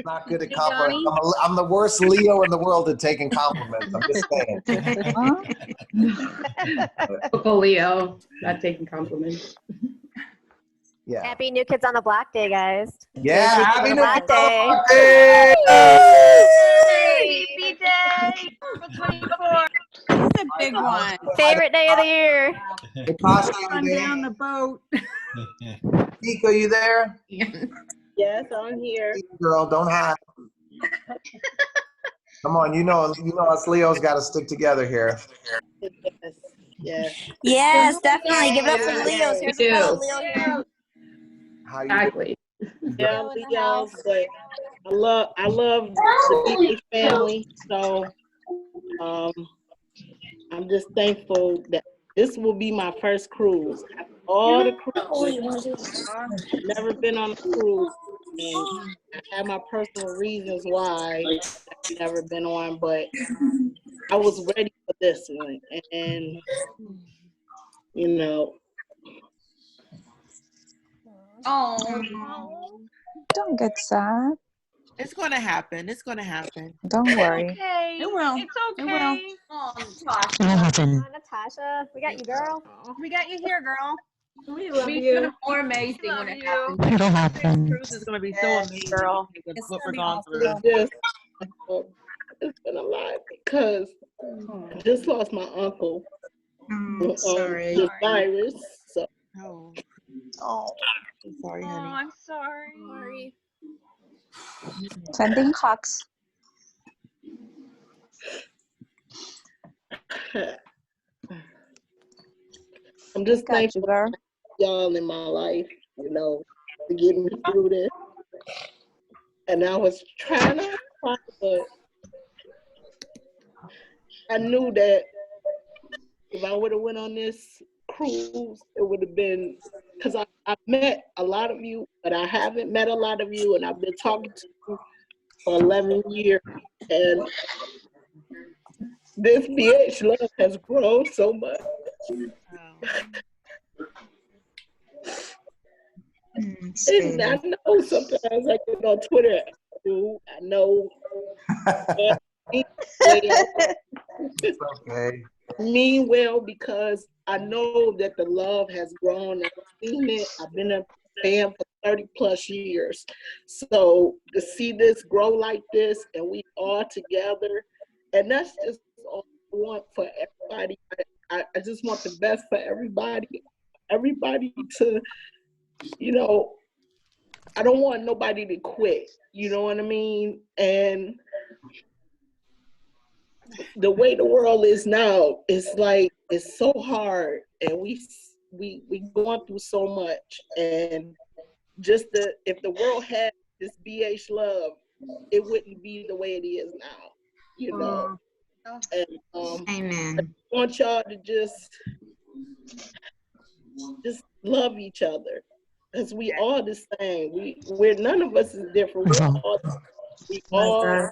Not good at compliments. I'm the worst Leo in the world at taking compliments. I'm just saying. Typical Leo, not taking compliments. Yeah. Happy New Kids on the Block Day, guys. Yeah, happy New Block Kids on the Day. Block Day. Happy day. 24. It's a big one. Favorite day of the year. The costume Run day. down the boat. Nico, you there? Yes, I'm here. Girl, don't hide. Come on, you know us Leos got to stick together here. Yes. Yes, definitely. Give it up for the Leos. Here's a fellow Leo here. How you Exactly. Yeah, Leos, but I love the big family. So I'm just thankful that this will be my first cruise. All the cruises, I've never been on a cruise, and I have my personal reasons why I've never been on, but I was ready for this one, and you know. Oh, Don't get sad. It's gonna happen. It's gonna happen. Don't worry. Okay. it will. It's It okay. will. Oh, Natasha. Natasha, we got you, girl. We got you here, girl. We love Be you. even more amazing We when love it you. happens. It'll happen. Cruise is gonna be so amazing, girl. because It's of what gonna we're be going through. It's been a lot because I just lost my uncle. Sorry. The virus. So. I'm sorry, Oh, honey. I'm sorry. Sending hugs. I'm just Got thankful you, girl. for y'all in my life, to get me through this. And I was trying to find, but I knew that if I would have went on this cruise, it would have been, because I met a lot of you, but I haven't met a lot of you, and I've been talking to you for 11 years. And this BH love has grown so much. And I know sometimes I get on Twitter, I know Okay. I mean well because I know that the love has grown. I've seen it. I've been a fan for 30 plus years. So to see this grow like this and we all together, and that's just all I want for everybody. I just want the best for everybody. Everybody to, you know, I don't want nobody to quit. You know what I mean? And the way the world is now, it's like it's so hard, and we going through so much. And just if the world had this BH love, it wouldn't be the way it is now. You know. And Amen. I want y'all to just love each other, because we all the same. We're none of us is different. We all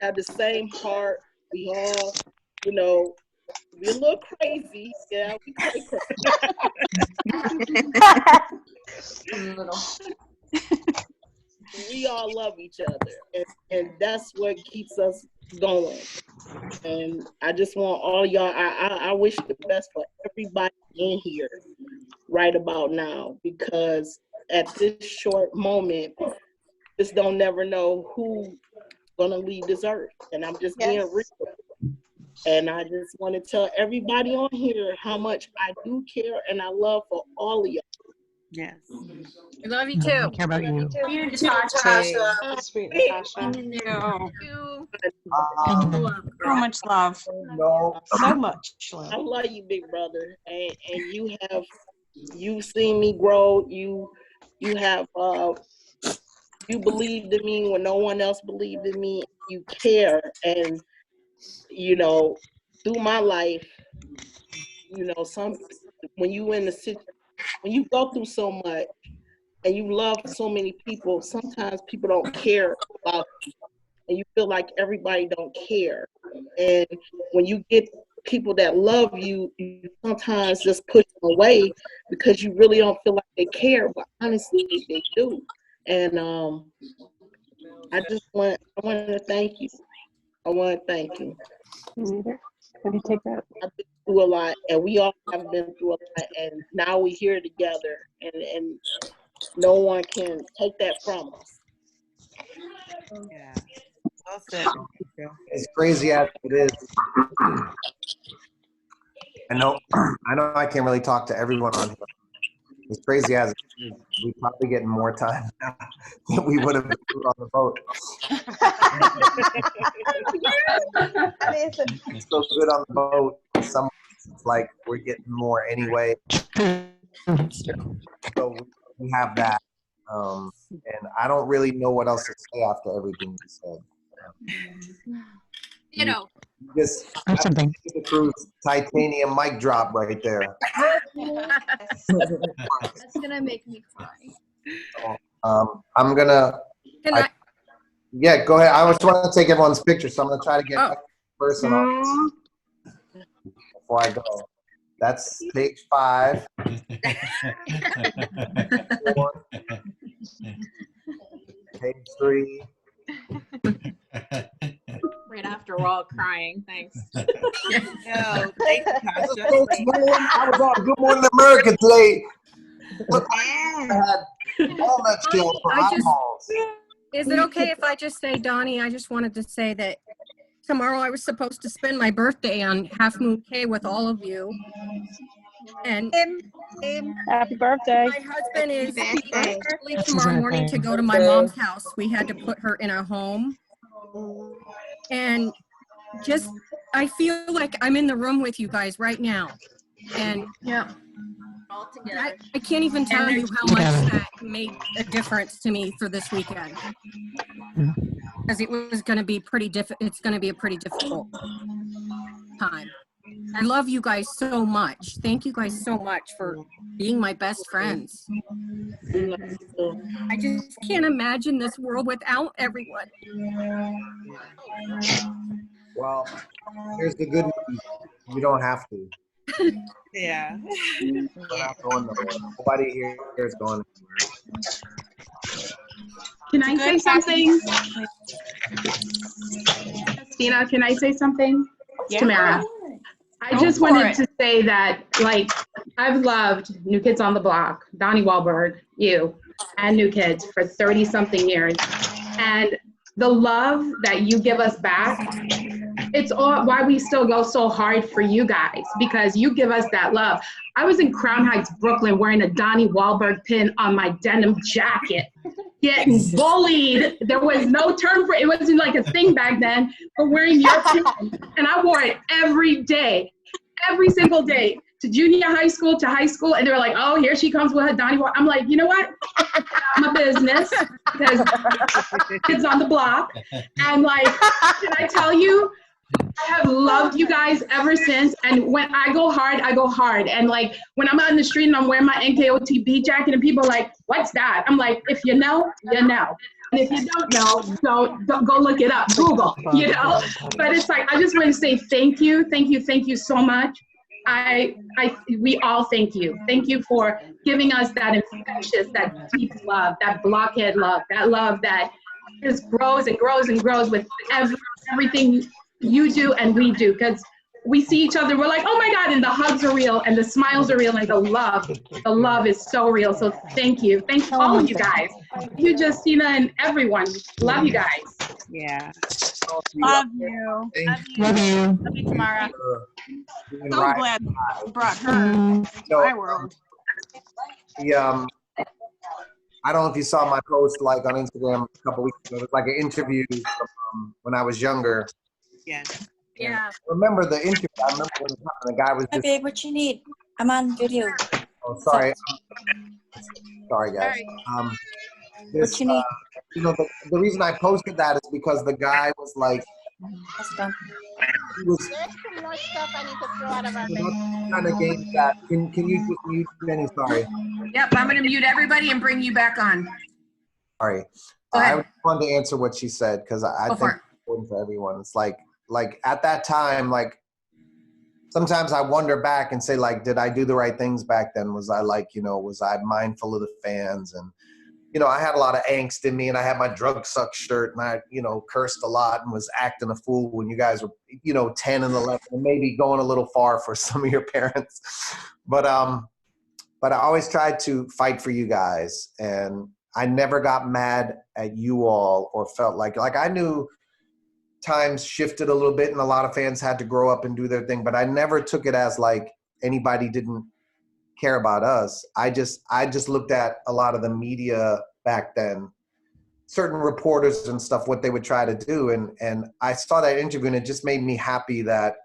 have the same heart. We all, you know, we're a little crazy. Yeah, we play crazy. We all love each other, and that's what keeps us going. And I just want all y'all, I wish the best for everybody in here right about now, because at this short moment, just don't never know who's gonna leave this earth. And I'm just being real. And I just want to tell everybody on here how much I do care and I love for all of y'all. Yes. We love you too. Care about you. You, Natasha. Sweet Natasha. So much love. No. So much love. I love you, big brother. And you've seen me grow. You have you believed in me when no one else believed in me. You care. And you know, through my life, you know, when you go through so much and you love so many people, sometimes people don't care about you, and you feel like everybody don't care. And when you get people that love you, you sometimes just push them away because you really don't feel like they care, but honestly they do. And I want to thank you. I want to thank you. Can you take that? I've been through a lot, and we all have been through a lot, and now we're here together, and no one can take that from us. Yeah. Well said. As crazy as it is, I know I can't really talk to everyone on here. As crazy as it is, we're probably getting more time now than we would have been on the boat. It's so good on the boat. Some it's like we're getting more anyway. So we have that. And I don't really know what else to say after everything you said. You know. Just something. The cruise titanium mic drop right there. That's gonna make me cry. I'm gonna. Yeah, go ahead. I was trying to take everyone's picture, so I'm gonna try to get that person on before I go. That's page 5. 4, page 3. Right after we're all crying. Thanks. Yo, thanks, Natasha. I was on Good Morning America today. Look, I had walnut shells for eyeballs. Is it okay if I just say, Donnie, I just wanted to say that tomorrow I was supposed to spend my birthday on Half Moon Cay with all of you. And happy birthday. My husband is early tomorrow morning to go to my mom's house. We had to put her in a home. And just, I feel like I'm in the room with you guys right now. And All together. I can't even tell you how much that made a difference to me for this weekend. Because it was going to be it's going to be a pretty difficult time. I love you guys so much. Thank you guys so much for being my best friends. I just can't imagine this world without everyone. Well, here's the good news. You don't have to. Yeah. You're not going nowhere. Nobody here is going anywhere. Can I say something? Justina, can I say something? Tamara. I just wanted to say that, like, I've loved New Kids on the Block, Donnie Wahlberg, you, and New Kids for 30-something years. And the love that you give us back, it's all why we still go so hard for you guys, because you give us that love. I was in Crown Heights, Brooklyn, wearing a Donnie Wahlberg pin on my denim jacket, getting bullied. There was no term for it. It wasn't like a thing back then for wearing your pin. And I wore it every day, every single day, to junior high school, to high school. And they were like, oh, here she comes with her Donnie Wahlberg. I'm like, you know what? I'm a business, because Kids on the Block. And like, can I tell you, I have loved you guys ever since. And when I go hard, I go hard. And like, when I'm out in the street and I'm wearing my NKOTB jacket and people are like, what's that? I'm like, if you know, you know. And if you don't know, don't go look it up, Google, you know? But it's like, I just want to say thank you so much. We all thank you. Thank you for giving us that infectious, that deep love, that blockhead love, that love that just grows and grows and grows with everything you do and we do, because we see each other, we're like, oh my God, and the hugs are real and the smiles are real and the love is so real. So thank you. Thanks all of you guys. Thank you, Justina, and everyone. Love you guys. Yeah. Love you. Love you, Tamara. So glad you brought her into my world. I don't know if you saw my post like on Instagram a couple weeks ago. It was like an interview from when I was younger. Yes. Yeah. Remember the interview? I remember when the guy was Hi, just. babe, what you need? I'm on video. Oh, sorry. Sorry, guys. What you need? You know, the reason I posted that is because the guy was like, That's done. he was There's some more stuff I need to throw out of our kind of game that. Can you just mute Jenny? Sorry. Yep, I'm going to mute everybody and bring you back on. Sorry. Go ahead. I wanted to answer what she said because I think it's important for everyone. It's like at that time, like sometimes I wonder back and say, like, did I do the right things back then? Was I like, you know, was I mindful of the fans? And, you know, I had a lot of angst in me and I had my drug suck shirt and I, you know, cursed a lot and was acting a fool when you guys were, you know, 10 and 11 and maybe going a little far for some of your parents. But I always tried to fight for you guys, and I never got mad at you all or felt like I knew times shifted a little bit and a lot of fans had to grow up and do their thing, but I never took it as like anybody didn't care about us. I just looked at a lot of the media back then, certain reporters and stuff, what they would try to do. And I saw that interview and it just made me happy that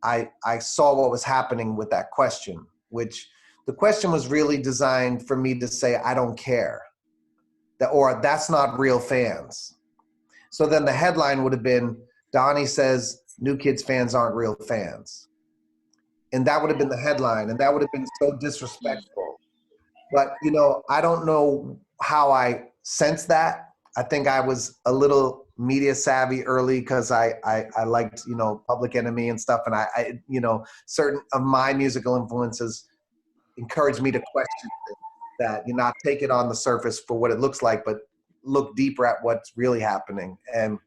I saw what was happening with that question, which the question was really designed for me to say, I don't care, or that's not real fans. So then the headline would have been, Donnie says New Kids fans aren't real fans. And that would have been the headline, and that would have been so disrespectful. But, you know, I don't know how I sensed that. I think I was a little media savvy early because I liked, you know, Public Enemy and stuff. And I, you know, certain of my musical influences encouraged me to question that, you not take it on the surface for what it looks like, but look deeper at what's really happening. And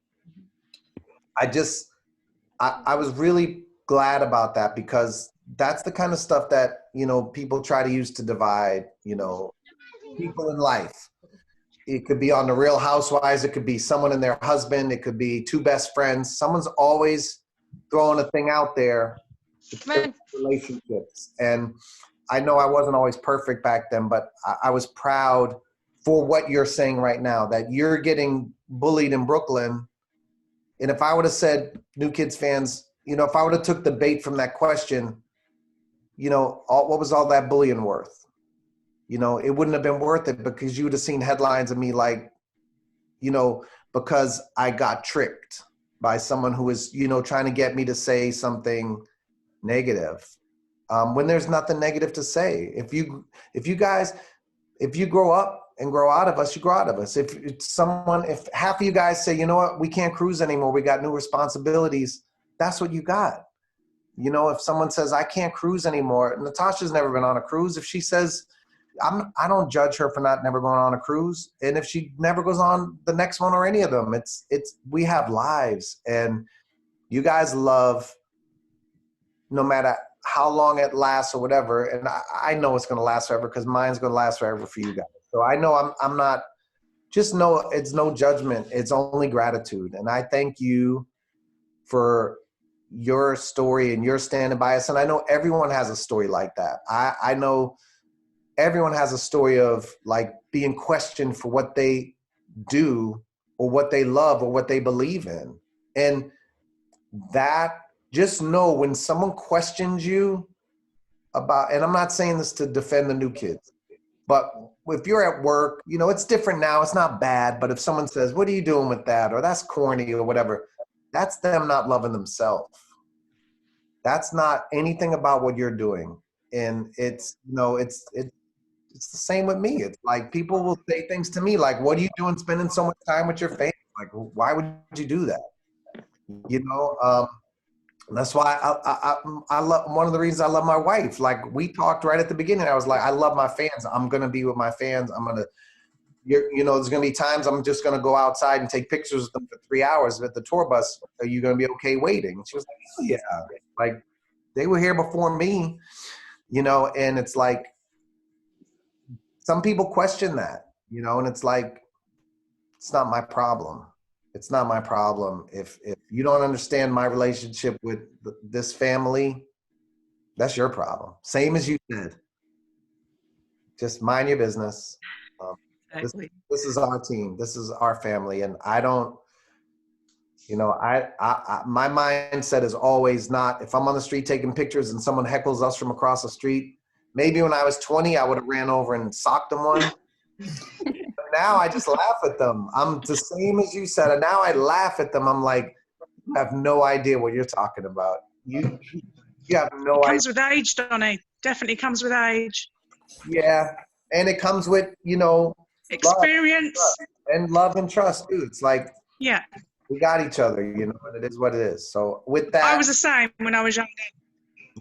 I was really glad about that, because that's the kind of stuff that, you know, people try to use to divide, you know, people in life. It could be on the Real Housewives. It could be someone and their husband. It could be two best friends. Someone's always throwing a thing out there to relationships. And I know I wasn't always perfect back then, but I was proud for what you're saying right now, that you're getting bullied in Brooklyn. And if I would have said New Kids fans, you know, if I would have took the bait from that question, you know, what was all that bullying worth? You know, it wouldn't have been worth it, because you would have seen headlines of me like, you know, because I got tricked by someone who was, you know, trying to get me to say something negative. When there's nothing negative to say. If you grow up and grow out of us, you grow out of us. If half of you guys say, you know what, we can't cruise anymore, we got new responsibilities, that's what you got. You know, if someone says, I can't cruise anymore, Natasha's never been on a cruise. If she says, I don't judge her for never going on a cruise. And if she never goes on the next one or any of them, we have lives. And You guys love, no matter how long it lasts or whatever, and I know it's going to last forever because mine's going to last forever for you guys. So I know I'm not, just know it's no judgment. It's only gratitude. And I thank you for your story and your standing by us. And I know everyone has a story like that. I know everyone has a story of like being questioned for what they do or what they love or what they believe in. And that, just know when someone questions you about, and I'm not saying this to defend the new kids, but if you're at work, you know, it's different now. It's not bad. But if someone says, what are you doing with that? Or that's corny or whatever, that's them not loving themselves. That's not anything about what you're doing. And it's, you know, it's the same with me. It's like people will say things to me like, what are you doing spending so much time with your family? Like, why would you do that? You know, that's why I love, one of the reasons I love my wife. Like we talked right at the beginning. I was like, I love my fans. I'm going to be with my fans. I'm going to, you know, there's going to be times I'm just going to go outside and take pictures with them for 3 hours at the tour bus. Are you going to be okay waiting? She was like, oh, yeah. Like they were here before me, you know, and it's like, some people question that, you know, and it's like, it's not my problem. It's not my problem. If you don't understand my relationship with this family, that's your problem. Same as you said. Just mind your business. Exactly. This is our team. This is our family. And I don't, you know, my mindset is always not, if I'm on the street taking pictures and someone heckles us from across the street, maybe when I was 20, I would have ran over and socked them one. Now I just laugh at them. I'm the same as you said. And now I laugh at them. I'm like, you have no idea what you're talking about. You have no idea. It comes with age, Donnie. Definitely comes with age. Yeah. And it comes with, you know, experience love and trust too. It's like, yeah, we got each other, you know, and it is what it is. So with that, I was the same when I was younger.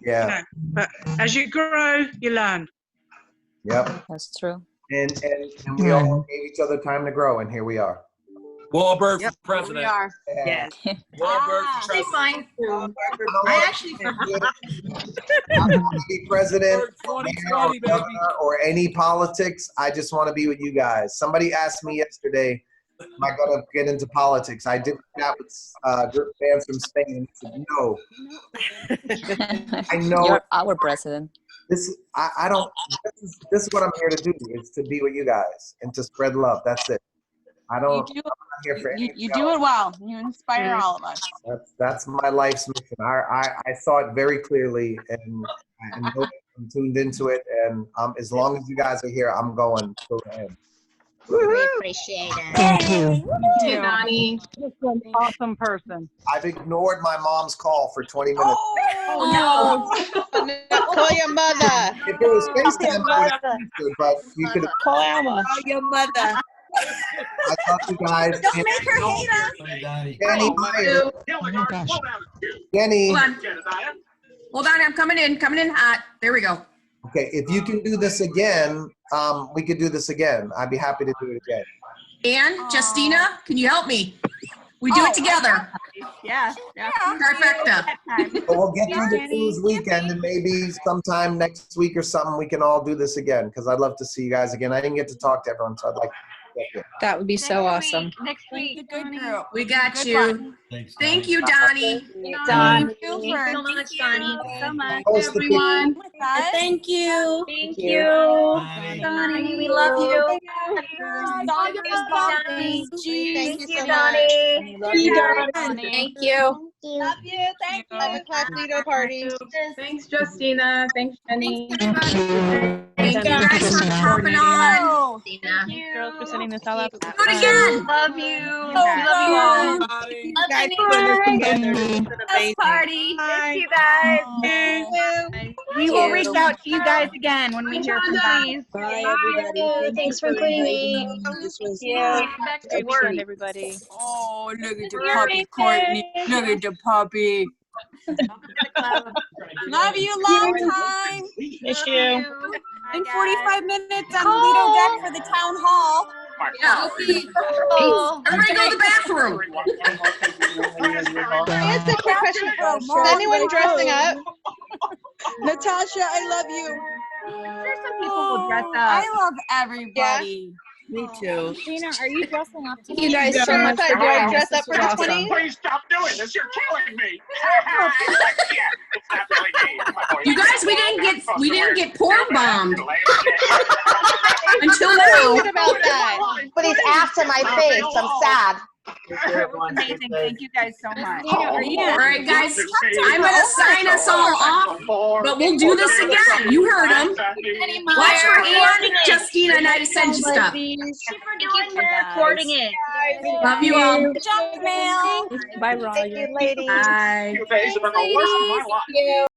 Yeah. You know, but as you grow, you learn. Yep. That's true. And we all gave each other time to grow, and here we are. Wahlberg Yep, for president. we are. Yeah. Wahlberg for Say president. fine too. I actually I don't want to be president, mayor, or governor, or any politics. I just want to be with you guys. Somebody asked me yesterday, am I going to get into politics? I did that with a group of fans from Spain. I said, no. I know. You're our president. This is what I'm here to do, is to be with you guys and to spread love. That's it. I'm not here for anything You do it well. You inspire all of us. That's my life's mission. I saw it very clearly, and I know I'm tuned into it. And as long as you guys are here, I'm going till the end. We appreciate it. Thank you. Thank you, Donnie. Just an awesome person. I've ignored my mom's call for 20 minutes. Oh no! Call your mother. If it was FaceTime, I would have answered, but you could have Call your mother. I love you guys. Don't make her hate us. Jenny Meyer. Jenny. Hold on, I'm coming in hot. There we go. Okay, if you can do this again, we could do this again. I'd be happy to do it again. And Justina, can you help me? We do it together. Yeah. Trifecta. But we'll get through the cruise weekend, and maybe sometime next week or something we can all do this again, because I'd love to see you guys again. I didn't get to talk to everyone, so I'd like to get you. That would be so awesome. Next week. Good group. We got Good you. one. Thank you, Donnie. Thank you for so much, Donnie. so much, Post the everyone. Guys. Thank you. Thank you. Donnie, we love you. All your stuff. Thank you so much. Donnie. Love you, Donnie. Thank you. Love you. Thank you. Have a class Lido party. Thanks, Justina. Thanks, Jenny. Thank you guys for hopping on. Thank you. Girls for sending this all up. Do it again. Love you. Love you all. You guys put this together. This is amazing. Party. Miss you guys. We will reach out to you guys again when we hear from them. Bye, everybody. Thanks for including me. This was Back to work. Everybody. Oh, look at the puppy, Courtney. Look at the puppy. Love you, long time. Miss you. In 45 minutes on Lido deck for the town hall. Yeah. Everybody go to the bathroom. It's a quick question. Is anyone dressing up? Natasha, I love you. I'm sure some people will dress up. I love everybody. Me too. Gina, are you dressing up tonight? You guys so much for Do I doing dress this. up for This the is 20? awesome. Please stop doing this. You're killing me. It's not really me. It's my boy. You guys, we didn't get porn bombed until now. What about that? But he's ass in my face. I'm sad. Amazing. Thank you guys so much. All right, guys, I'm gonna sign us all off, but we'll do this again. You heard him. Watch for Ann, Justina, and I to send you stuff. Thank you for recording it. Love you all. Junk mail. Bye, Ryan. Thank you, ladies. Bye. Few days have been the worst of my life.